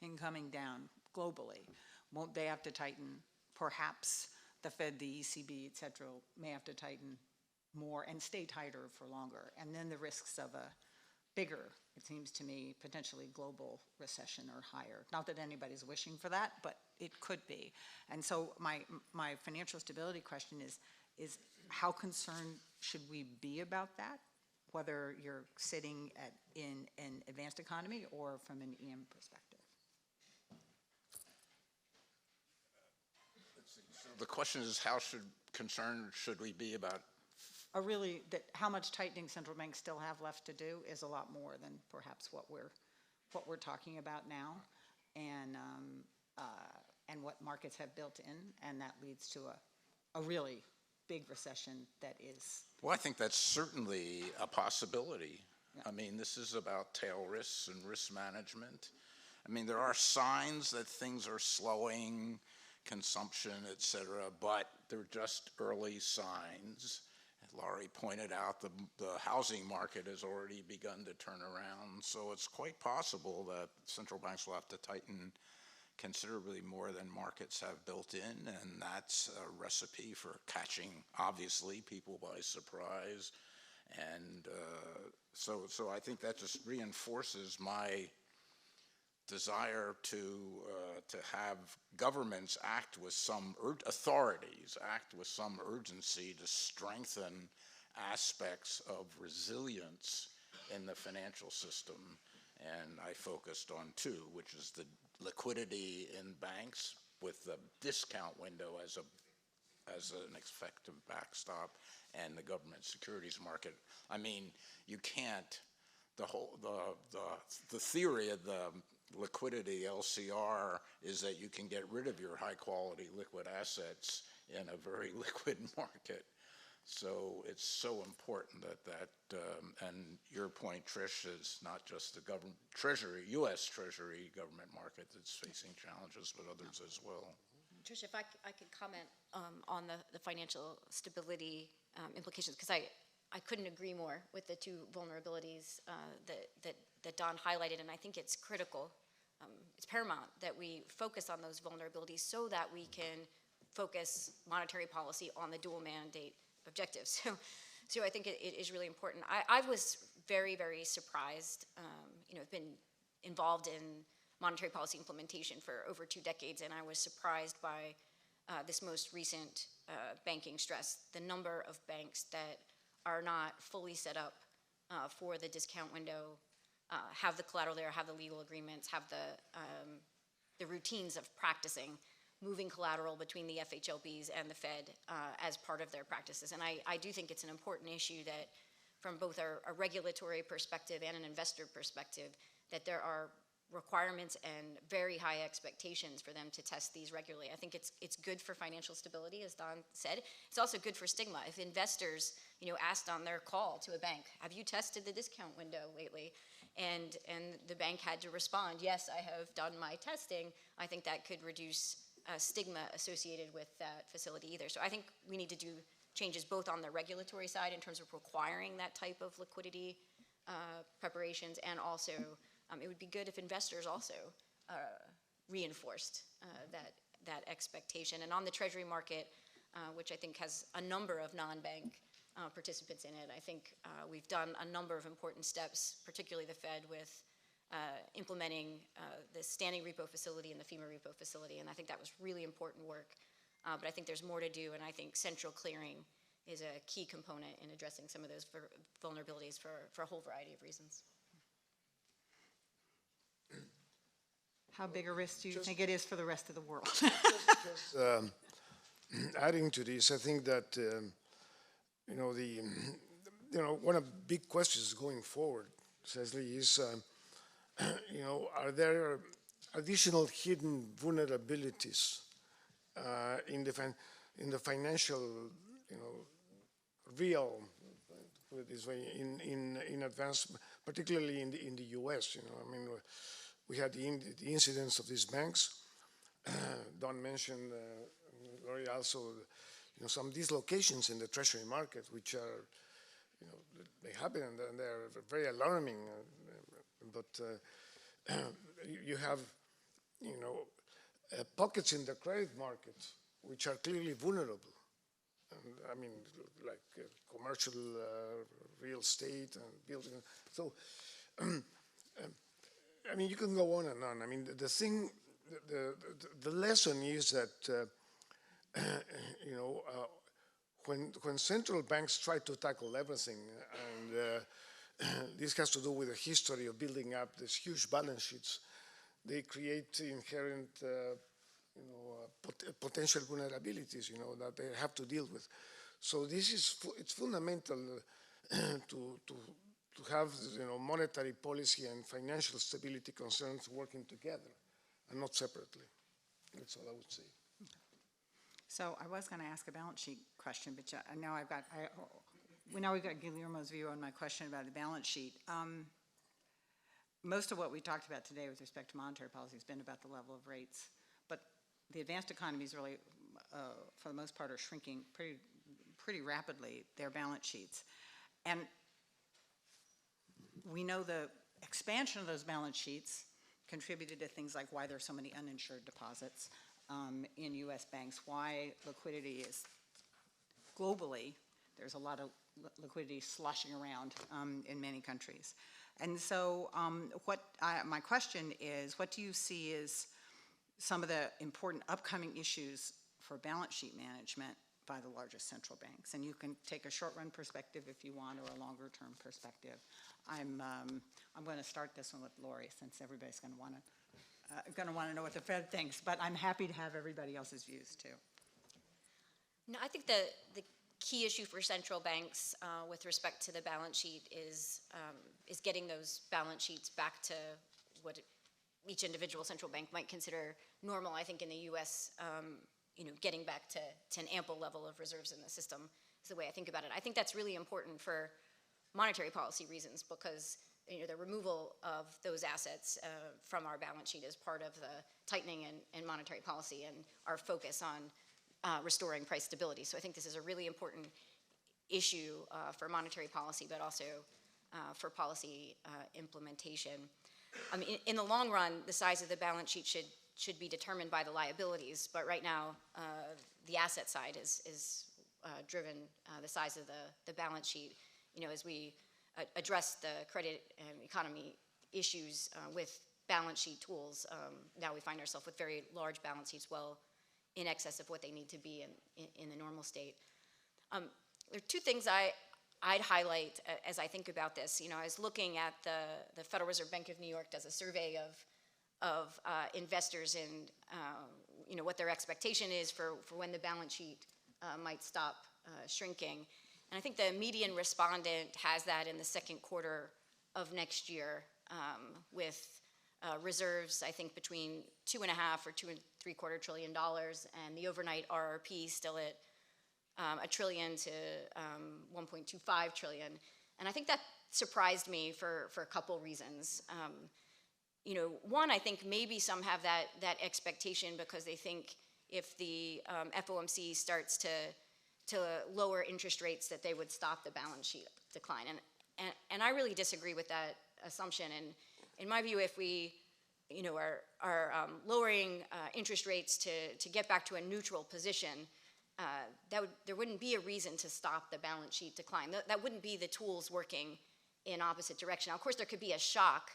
in coming down globally, won't they have to tighten? Perhaps the Fed, the ECB, et cetera, may have to tighten more and stay tighter for longer. And then the risks of a bigger, it seems to me, potentially global recession are higher. Not that anybody's wishing for that, but it could be. And so my financial stability question is how concerned should we be about that, whether you're sitting in an advanced economy or from an EM perspective? So the question is, how concerned should we be about? Really, that how much tightening central banks still have left to do is a lot more than perhaps what we're talking about now, and what markets have built in, and that leads to a really big recession that is. Well, I think that's certainly a possibility. Yeah. I mean, this is about tail risks and risk management. I mean, there are signs that things are slowing, consumption, et cetera, but they're just early signs. Lorie pointed out the housing market has already begun to turn around, so it's quite possible that central banks will have to tighten considerably more than markets have built in, and that's a recipe for catching, obviously, people by surprise. And so I think that just reinforces my desire to have governments act with some authorities act with some urgency to strengthen aspects of resilience in the financial system. And I focused on two, which is the liquidity in banks with the discount window as an effective backstop, and the government securities market. I mean, you can't. The theory of the liquidity LCR is that you can get rid of your high quality liquid assets in a very liquid market. So it's so important that and your point, Trish, is not just the government Treasury, U.S. Treasury government market that's facing challenges, but others as well. Trish, if I could comment on the financial stability implications, because I couldn't agree more with the two vulnerabilities that Don highlighted, and I think it's critical. It's paramount that we focus on those vulnerabilities so that we can focus monetary policy on the dual mandate objectives. So I think it is really important. I was very, very surprised. I've been involved in monetary policy implementation for over 2 decades, and I was surprised by this most recent banking stress. The number of banks that are not fully set up for the discount window, have the collateral there, have the legal agreements, have the routines of practicing moving collateral between the FHLBs and the Fed as part of their practices. And I do think it's an important issue that from both a regulatory perspective and an investor perspective, that there are requirements and very high expectations for them to test these regularly. I think it's good for financial stability, as Don said. It's also good for stigma. If investors, asked on their call to a bank, have you tested the discount window lately? And the bank had to respond, yes, I have done my testing. I think that could reduce stigma associated with that facility either. So I think we need to do changes both on the regulatory side in terms of requiring that type of liquidity preparations, and also it would be good if investors also reinforced that expectation. And on the Treasury market, which I think has a number of non-bank participants in it, I think we've done a number of important steps, particularly the Fed, with implementing the standing repo facility and the FEMA repo facility, and I think that was really important work. But I think there's more to do, and I think central clearing is a key component in addressing some of those vulnerabilities for a whole variety of reasons. How big a risk do you think it is for the rest of the world? Adding to this, I think that one of the big questions going forward, Cecily, is are there additional hidden vulnerabilities in the financial realm, put it this way, in advance, particularly in the U.S. I mean, we had the incidents of these banks. Don mentioned, Lorie also, some dislocations in the Treasury market, which are, they happen and they're very alarming. But you have, pockets in the credit market which are clearly vulnerable. And, I mean, like commercial real estate and building. So, I mean, you can go on and on. I mean, the lesson is that, when central banks try to tackle everything, and this has to do with the history of building up these huge balance sheets, they create inherent, potential vulnerabilities, that they have to deal with. So it's fundamental to have, monetary policy and financial stability concerns working together and not separately. That's all I would say. So I was going to ask a balance sheet question, but now we've got Guillermo's view on my question about the balance sheet. Most of what we talked about today with respect to monetary policy has been about the level of rates, but the advanced economies really, for the most part, are shrinking pretty rapidly, their balance sheets. And we know the expansion of those balance sheets contributed to things like why there's so many uninsured deposits in U.S. banks, why liquidity is globally, there's a lot of liquidity sloshing around in many countries. And so my question is, what do you see as some of the important upcoming issues for balance sheet management by the largest central banks? And you can take a short-run perspective if you want, or a longer-term perspective. I'm going to start this one with Lorie, since everybody's going to want to know what the Fed thinks, but I'm happy to have everybody else's views too. No, I think the key issue for central banks with respect to the balance sheet is getting those balance sheets back to what each individual central bank might consider normal. I think in the U.S., getting back to an ample level of reserves in the system is the way I think about it. I think that's really important for monetary policy reasons, because the removal of those assets from our balance sheet is part of the tightening in monetary policy and our focus on restoring price stability. So I think this is a really important issue for monetary policy, but also for policy implementation. I mean, in the long run, the size of the balance sheet should be determined by the liabilities, but right now the asset side is driven the size of the balance sheet. As we address the credit and economy issues with balance sheet tools, now we find ourselves with very large balance sheets, well in excess of what they need to be in the normal state. There are two things I'd highlight as I think about this. I was looking at the Federal Reserve Bank of New York does a survey of investors and what their expectation is for when the balance sheet might stop shrinking. And I think the median respondent has that in the second quarter of next year, with reserves, I think, between $2.5 or $2.75 trillion, and the overnight RRP still at $1 trillion to $1.25 trillion. And I think that surprised me for a couple reasons. One, I think maybe some have that expectation because they think if the FOMC starts to lower interest rates that they would stop the balance sheet decline. And I really disagree with that assumption. And in my view, if we are lowering interest rates to get back to a neutral position, there wouldn't be a reason to stop the balance sheet decline. That wouldn't be the tools working in opposite direction. Now, of course, there could be a shock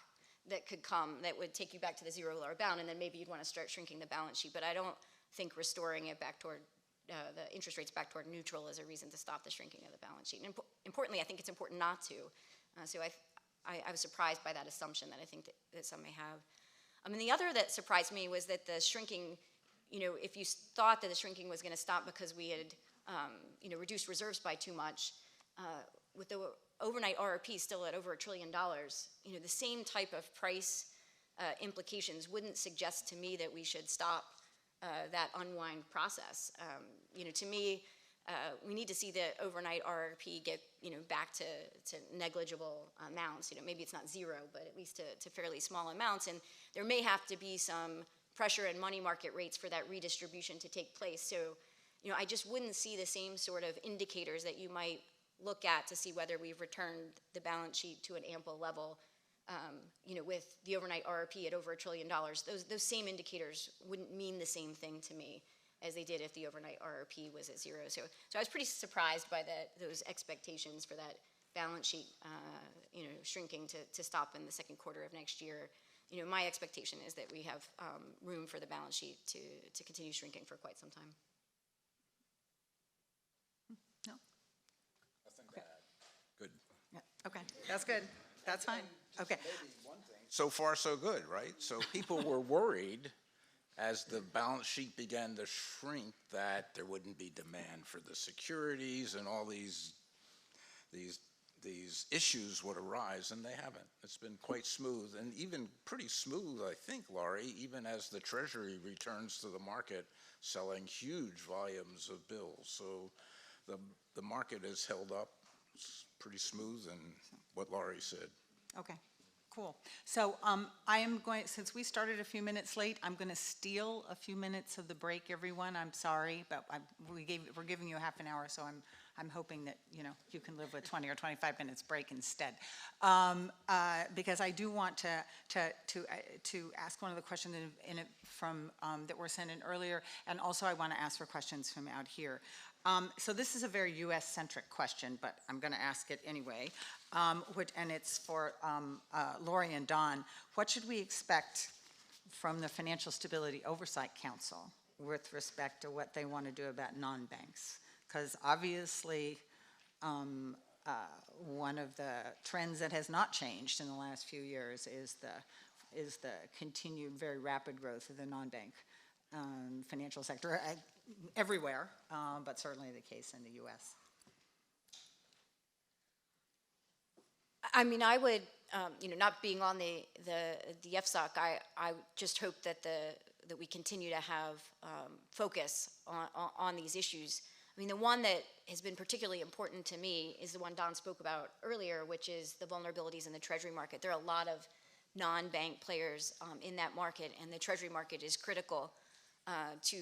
that could come that would take you back to the zero lower bound, and then maybe you'd want to start shrinking the balance sheet. But I don't think restoring it back toward the interest rates back toward neutral is a reason to stop the shrinking of the balance sheet. And importantly, I think it's important not to. So I was surprised by that assumption that I think that some may have. I mean, the other that surprised me was that the shrinking, if you thought that the shrinking was going to stop because we had, reduced reserves by too much, with the overnight RRP still at over $1 trillion, the same type of price implications wouldn't suggest to me that we should stop that unwind process. To me, we need to see the overnight RRP get, back to negligible amounts. Maybe it's not zero, but at least to fairly small amounts. And there may have to be some pressure in money market rates for that redistribution to take place. So, I just wouldn't see the same sort of indicators that you might look at to see whether we've returned the balance sheet to an ample level, with the overnight RRP at over $1 trillion. Those same indicators wouldn't mean the same thing to me as they did if the overnight RRP was at zero. So I was pretty surprised by those expectations for that balance sheet, shrinking to stop in the second quarter of next year. My expectation is that we have room for the balance sheet to continue shrinking for quite some time. No? Nothing to add. Good. Yeah. Okay, that's good. That's fine. Okay. So far, so good, right? So people were worried as the balance sheet began to shrink that there wouldn't be demand for the securities and all these issues would arise, and they haven't. It's been quite smooth, and even pretty smooth, I think, Lorie, even as the Treasury returns to the market selling huge volumes of bills. So the market has held up. It's pretty smooth, and what Lorie said. Okay, cool. So I am going, since we started a few minutes late, I'm going to steal a few minutes of the break, everyone. I'm sorry, but we're giving you a half an hour, so I'm hoping that you can live with 20 or 25 minutes break instead, because I do want to ask one of the questions from that were sent in earlier, and also I want to ask for questions from out here. So this is a very U.S.-centric question, but I'm going to ask it anyway, and it's for Lorie and Don. What should we expect from the Financial Stability Oversight Council with respect to what they want to do about non-banks? Because obviously, one of the trends that has not changed in the last few years is the continued very rapid growth of the non-bank financial sector everywhere, but certainly the case in the U.S. I mean, I would, not being on the FSOC, I just hope that we continue to have focus on these issues. I mean, the one that has been particularly important to me is the one Don spoke about earlier, which is the vulnerabilities in the Treasury market. There are a lot of non-bank players in that market, and the Treasury market is critical to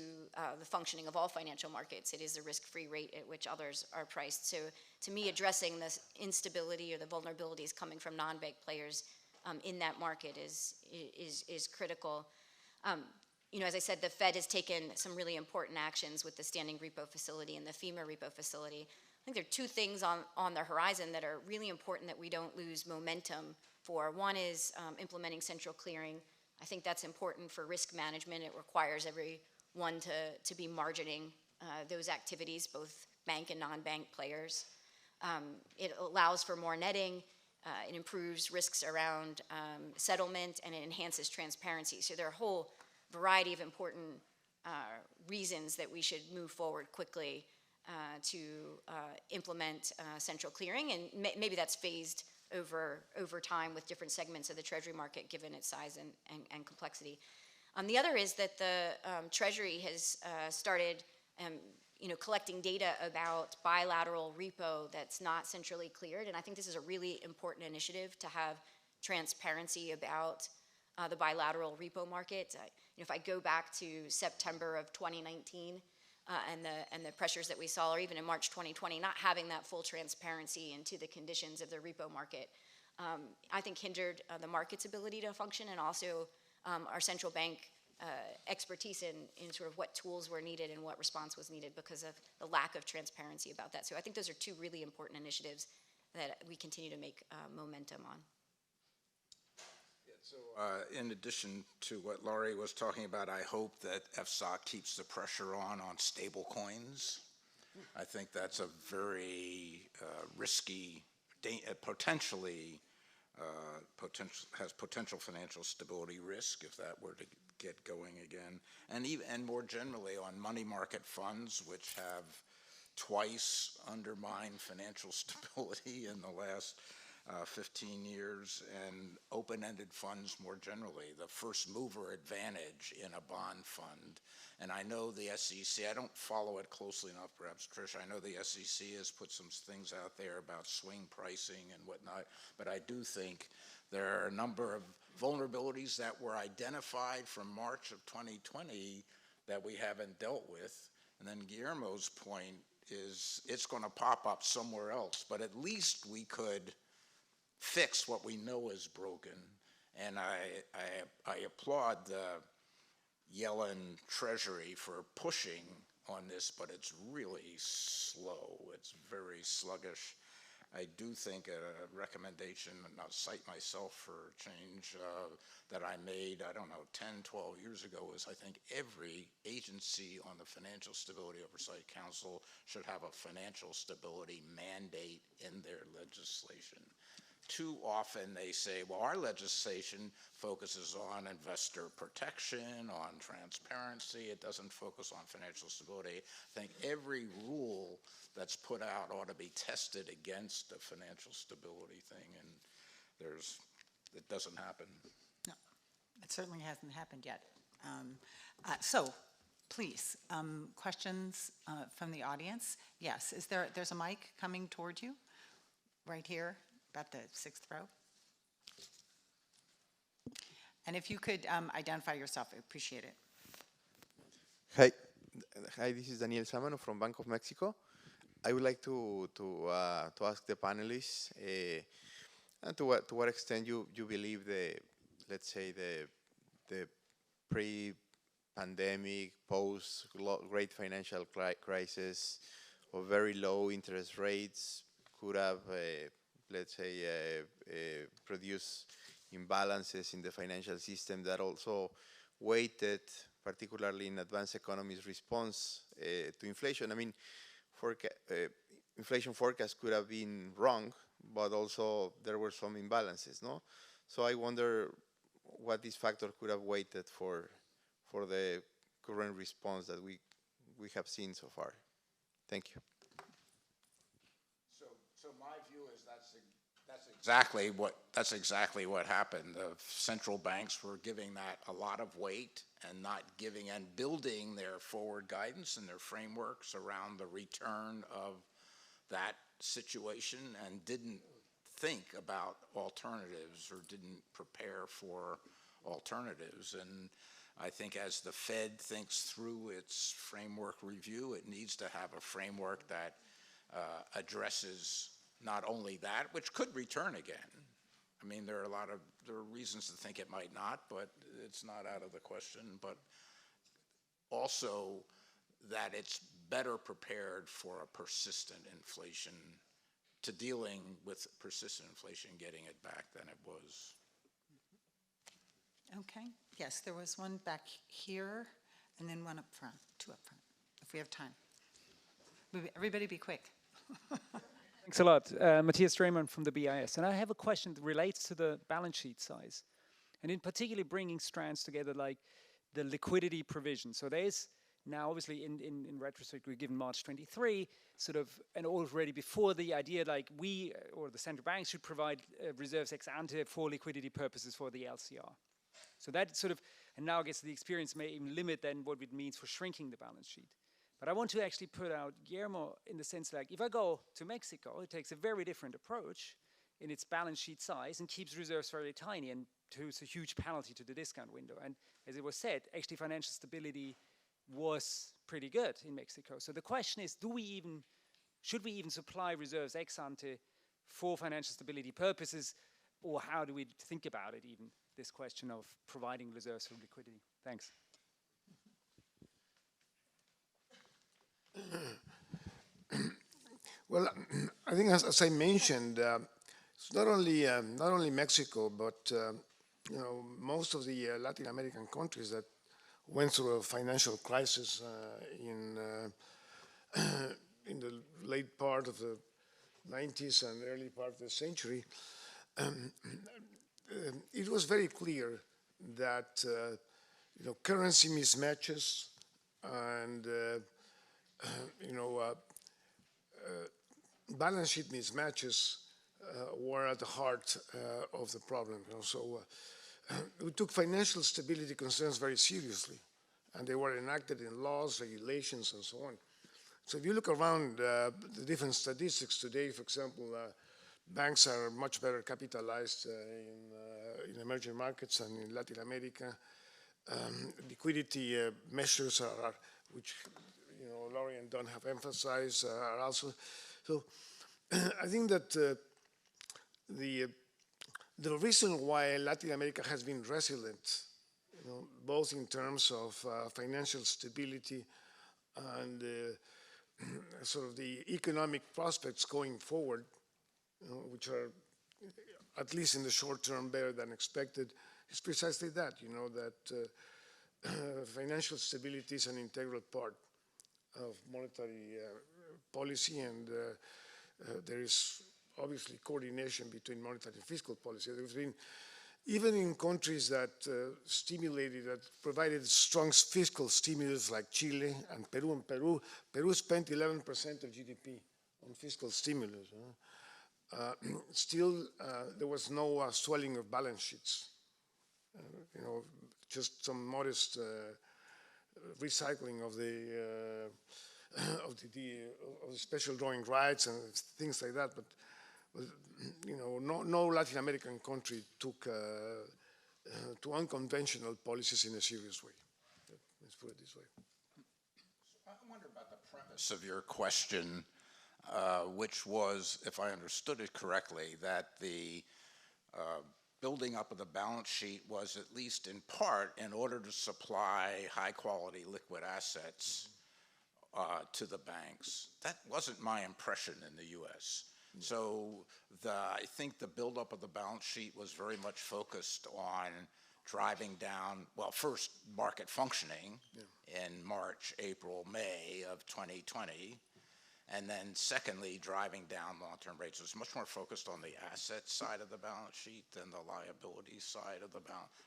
the functioning of all financial markets. It is the risk-free rate at which others are priced. So to me, addressing this instability or the vulnerabilities coming from non-bank players in that market is critical. As I said, the Fed has taken some really important actions with the standing repo facility and the FEMA repo facility. I think there are two things on the horizon that are really important that we don't lose momentum for. One is implementing central clearing. I think that's important for risk management. It requires everyone to be margining those activities, both bank and non-bank players. It allows for more netting. It improves risks around settlement, and it enhances transparency. So there are a whole variety of important reasons that we should move forward quickly to implement central clearing, and maybe that's phased over time with different segments of the Treasury market, given its size and complexity. The other is that the Treasury has started collecting data about bilateral repo that's not centrally cleared, and I think this is a really important initiative to have transparency about the bilateral repo market. If I go back to September of 2019 and the pressures that we saw, or even in March 2020, not having that full transparency into the conditions of the repo market, I think hindered the market's ability to function, and also our central bank expertise in sort of what tools were needed and what response was needed because of the lack of transparency about that. So I think those are two really important initiatives that we continue to make momentum on. So in addition to what Lorie was talking about, I hope that FSOC keeps the pressure on stable coins. I think that's a very risky, potentially has potential financial stability risk if that were to get going again. And more generally on money market funds, which have twice undermined financial stability in the last 15 years, and open-ended funds more generally, the first mover advantage in a bond fund. And I know the SEC, I don't follow it closely enough, perhaps, Trish, I know the SEC has put some things out there about swing pricing and whatnot, but I do think there are a number of vulnerabilities that were identified from March of 2020 that we haven't dealt with. And then Guillermo's point is it's going to pop up somewhere else, but at least we could fix what we know is broken. And I applaud the Yellen Treasury for pushing on this, but it's really slow. It's very sluggish. I do think a recommendation, and I'll cite myself for change, that I made, I don't know, 10, 12 years ago was I think every agency on the Financial Stability Oversight Council should have a financial stability mandate in their legislation. Too often they say, well, our legislation focuses on investor protection, on transparency. It doesn't focus on financial stability. I think every rule that's put out ought to be tested against the financial stability thing, and it doesn't happen. No, it certainly hasn't happened yet. So, please, questions from the audience? Yes, there's a mic coming toward you, right here. About the sixth row. And if you could identify yourself, I appreciate it. Hi, this is Daniel Samano from Bank of Mexico. I would like to ask the panelists and to what extent you believe let's say the pre-pandemic, post-great financial crisis or very low interest rates could have let's say, produce imbalances in the financial system that also weighted, particularly in advanced economies' response to inflation. I mean, inflation forecasts could have been wrong, but also there were some imbalances, no? So I wonder what this factor could have weighted for the current response that we have seen so far. Thank you. So my view is that's exactly what happened. The central banks were giving that a lot of weight and not giving and building their forward guidance and their frameworks around the return of that situation and didn't think about alternatives or didn't prepare for alternatives. And I think as the Fed thinks through its framework review, it needs to have a framework that addresses not only that, which could return again. I mean, there are reasons to think it might not, but it's not out of the question. But also that it's better prepared for a persistent inflation, to dealing with persistent inflation, getting it back than it was. Okay. Yes, there was one back here, and then one up front, two up front, if we have time. Everybody be quick. Thanks a lot. Matthias Drehmann from the BIS. And I have a question that relates to the balance sheet size. And in particular, bringing strands together like the liquidity provision. So there's now, obviously, in retrospect, we're given March 23, sort of, and already before the idea like we, or the central banks should provide reserves ex ante for liquidity purposes for the LCR. So that sort of, and now I guess the experience may even limit then what it means for shrinking the balance sheet. But I want to actually put out Guillermo in the sense like, if I go to Mexico, it takes a very different approach in its balance sheet size and keeps reserves very tiny and to a huge penalty to the discount window. And as it was said, actually financial stability was pretty good in Mexico. So the question is, should we even supply reserves ex ante for financial stability purposes, or how do we think about it even? this question of providing reserves for liquidity? Thanks. Well, I think as I mentioned, it's not only Mexico, but you know, most of the Latin American countries that went through a financial crisis in the late part of the 90s and early part of the century, it was very clear that you know, currency mismatches and you know, balance sheet mismatches were at the heart of the problem. You know? So we took financial stability concerns very seriously, and they were enacted in laws, regulations, and so on. So if you look around the different statistics today, for example, banks are much better capitalized in emerging markets and in Latin America. Liquidity measures are, which you know, Lorie and Don have emphasized, are also. So I think that the reason why Latin America has been resilient, you know, both in terms of financial stability and sort of the economic prospects going forward, you know, which are, at least in the short term, better than expected, is precisely that, you know, that financial stability is an integral part of monetary policy, and there is obviously coordination between monetary and fiscal policy. There's been, even in countries that provided strong fiscal stimulus like Chile and Peru. Peru spent 11% of GDP on fiscal stimulus. Still, there was no swelling of balance sheets. You know, just some modest recycling of the special drawing rights and things like that. But you know, no Latin American country took to unconventional policies in a serious way. Let's put it this way. I wonder about the premise of your question, which was, if I understood it correctly, that the building up of the balance sheet was at least in part in order to supply high-quality liquid assets to the banks. That wasn't my impression in the U.S. So I think the buildup of the balance sheet was very much focused on driving down, well, first market functioning in March, April, May of 2020, and then secondly, driving down long-term rates. It was much more focused on the asset side of the balance sheet than the liability side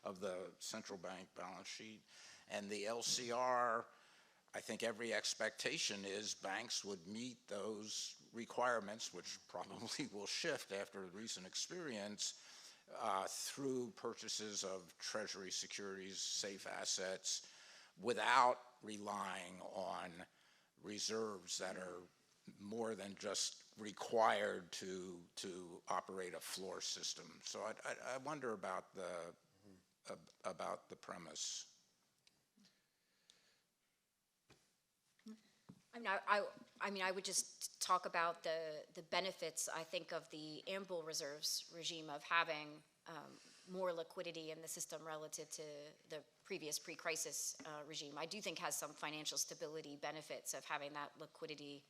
of the central bank balance sheet. And the LCR, I think every expectation is banks would meet those requirements, which probably will shift after recent experience, through purchases of treasury securities, safe assets, without relying on reserves that are more than just required to operate a floor system. So I wonder about the premise. I mean, I would just talk about the benefits, I think, of the ample reserves regime of having more liquidity in the system relative to the previous pre-crisis regime. I do think has some financial stability benefits of having that liquidity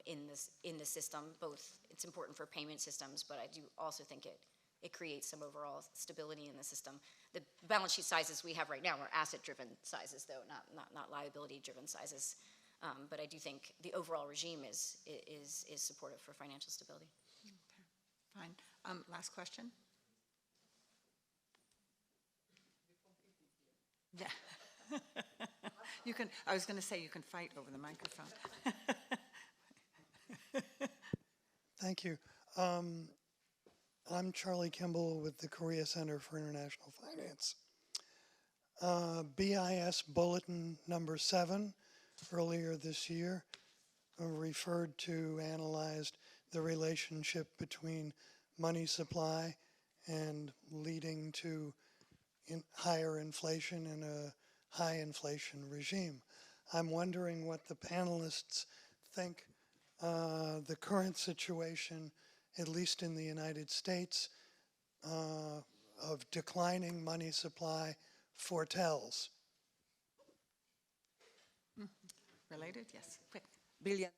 in the system. Both, it's important for payment systems, but I do also think it creates some overall stability in the system. The balance sheet sizes we have right now are asset-driven sizes, though, not liability-driven sizes. But I do think the overall regime is supportive for financial stability. Okay, fine. Last question. Yeah. You can. I was going to say you can fight over the microphone. Thank you. I'm Charlie Kimball with the Korea Center for International Finance. BIS Bulletin number 7 earlier this year referred to, analyzed the relationship between money supply and leading to higher inflation in a high inflation regime. I'm wondering what the panelists think the current situation, at least in the United States, of declining money supply foretells? Related? Yes, quick. Brilliant.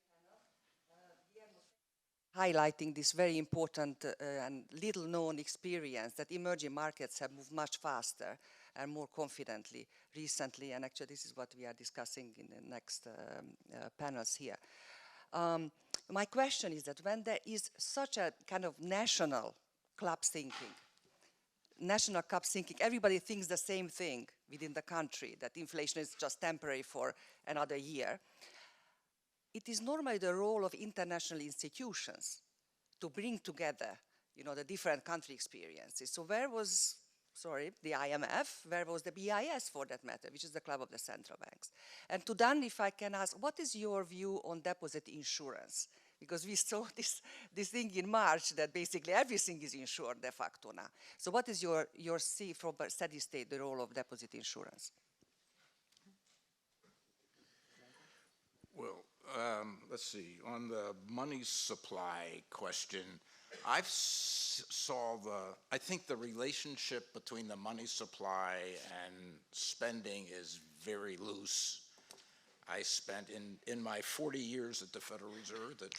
Highlighting this very important and little known experience that emerging markets have moved much faster and more confidently recently, and actually this is what we are discussing in the next panels here. My question is that when there is such a kind of national club thinking, everybody thinks the same thing within the country, that inflation is just temporary for another year. It is normally the role of international institutions to bring together, the different country experiences. So where was, the IMF, where was the BIS for that matter, which is the club of the central banks? And to Dan, if I can ask, what is your view on deposit insurance? Because we saw this thing in March that basically everything is insured de facto now. So what is your see from a steady state, the role of deposit insurance? Well, let's see. On the money supply question, I think the relationship between the money supply and spending is very loose. I spent in my 40 years at the Federal Reserve that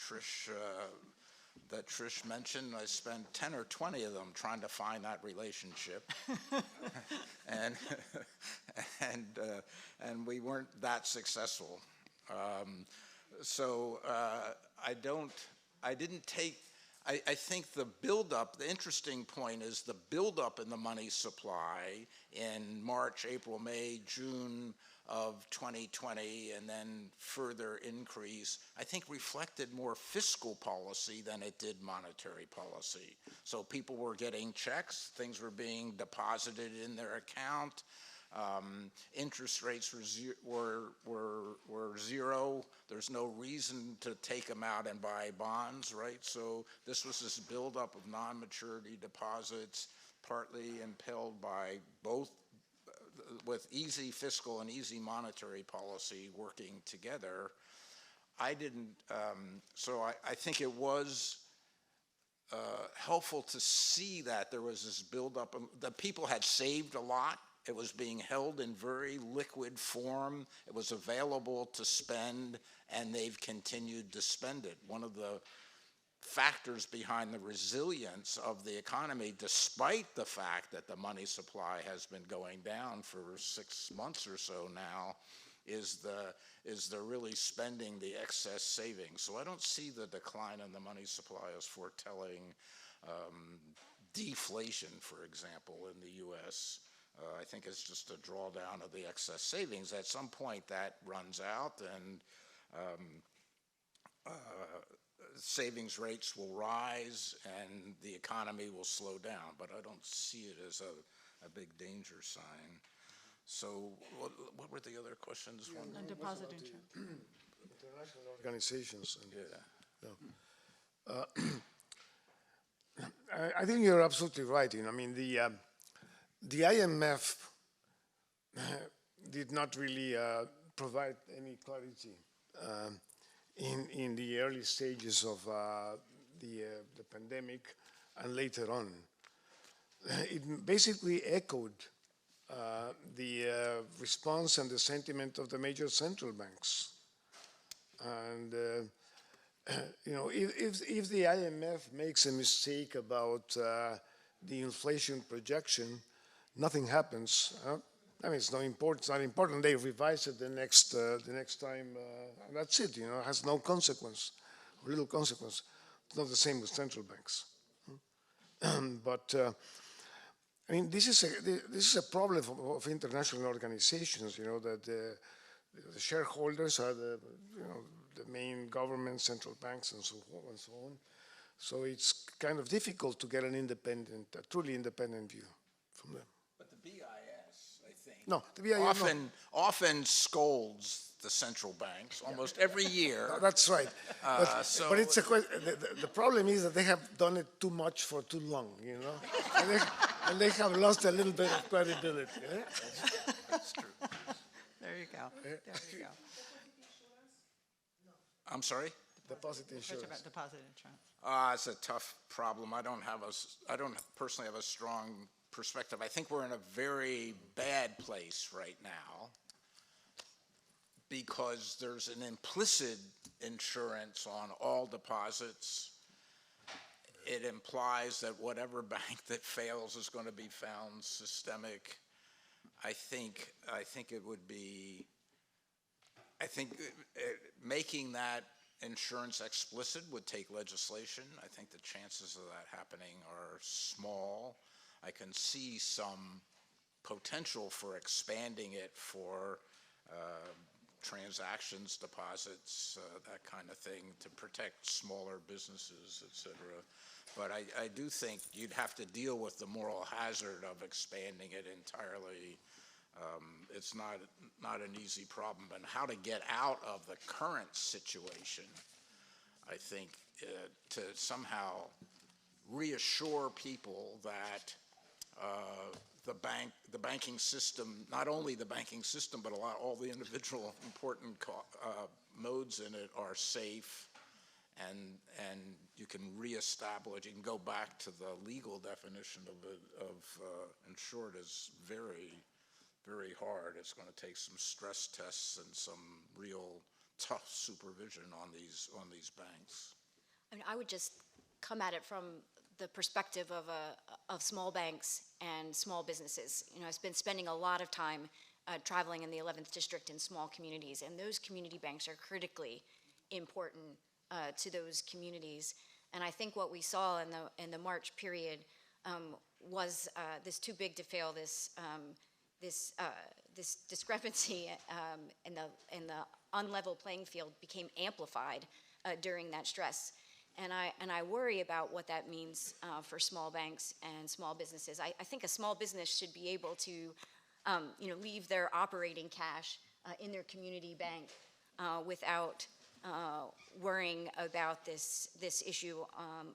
Trish mentioned, I spent 10 or 20 of them trying to find that relationship. and we weren't that successful. I think the buildup, the interesting point is the buildup in the money supply in March, April, May, June of 2020, and then further increase, I think reflected more fiscal policy than it did monetary policy. So people were getting checks, things were being deposited in their account. Interest rates were zero. There's no reason to take them out and buy bonds, right? So this was this buildup of non-maturity deposits, partly impelled by both with easy fiscal and easy monetary policy working together. I think it was helpful to see that there was this buildup. The people had saved a lot. It was being held in very liquid form. It was available to spend, and they've continued to spend it. One of the factors behind the resilience of the economy, despite the fact that the money supply has been going down for 6 months or so now, is the really spending the excess savings. So I don't see the decline in the money supply as foretelling deflation, for example, in the U.S. I think it's just a drawdown of the excess savings. At some point that runs out, and savings rates will rise and the economy will slow down, but I don't see it as a big danger sign. So what were the other questions? On deposit insurance. International organizations. I think you're absolutely right. I mean, the IMF did not really provide any clarity in the early stages of the pandemic and later on. It basically echoed the response and the sentiment of the major central banks. And if the IMF makes a mistake about the inflation projection, nothing happens. I mean, it's not important. They revise it the next time, and that's it. It has no consequence, little consequence. It's not the same with central banks. But I mean, this is a problem of international organizations. That the shareholders are the main government, central banks, and so on. So it's kind of difficult to get a truly independent view from them. But the BIS, I think, no, the BIS often scolds the central banks almost every year. That's right. But it's the problem is that they have done it too much for too long, and they have lost a little bit of credibility. That's true. There you go. There you go. I'm sorry? Deposit insurance. About deposit insurance. It's a tough problem. I don't personally have a strong perspective, I think we're in a very bad place right now because there's an implicit insurance on all deposits. It implies that whatever bank that fails is going to be found systemic. I think it would be, making that insurance explicit would take legislation. I think the chances of that happening are small. I can see some potential for expanding it for transactions, deposits, that kind of thing, to protect smaller businesses, et cetera. But I do think you'd have to deal with the moral hazard of expanding it entirely. It's not an easy problem. And how to get out of the current situation, I think, to somehow reassure people that the banking system, not only the banking system, but all the individual important modes in it are safe, and you can reestablish, you can go back to the legal definition of insured as very, very hard. It's going to take some stress tests and some real tough supervision on these banks. I mean, I would just come at it from the perspective of small banks and small businesses. You know, I've been spending a lot of time traveling in the 11th District in small communities, and those community banks are critically important to those communities. And I think what we saw in the March period was this too big to fail, this discrepancy in the unlevel playing field became amplified during that stress. And I worry about what that means for small banks and small businesses. I think a small business should be able to, leave their operating cash in their community bank without worrying about this issue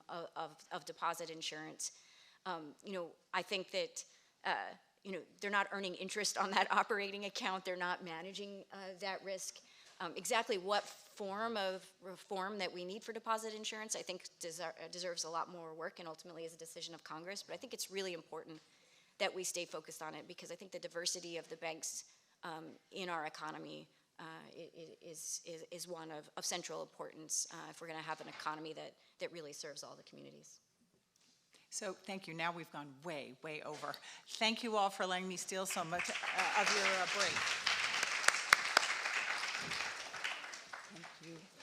of deposit insurance. I think that they're not earning interest on that operating account. They're not managing that risk. Exactly what form of reform that we need for deposit insurance, I think deserves a lot more work and ultimately is a decision of Congress. But I think it's really important that we stay focused on it because I think the diversity of the banks in our economy is one of central importance if we're going to have an economy that really serves all the communities. So thank you. Now we've gone way, way over. Thank you all for letting me steal so much of your break. Thank you.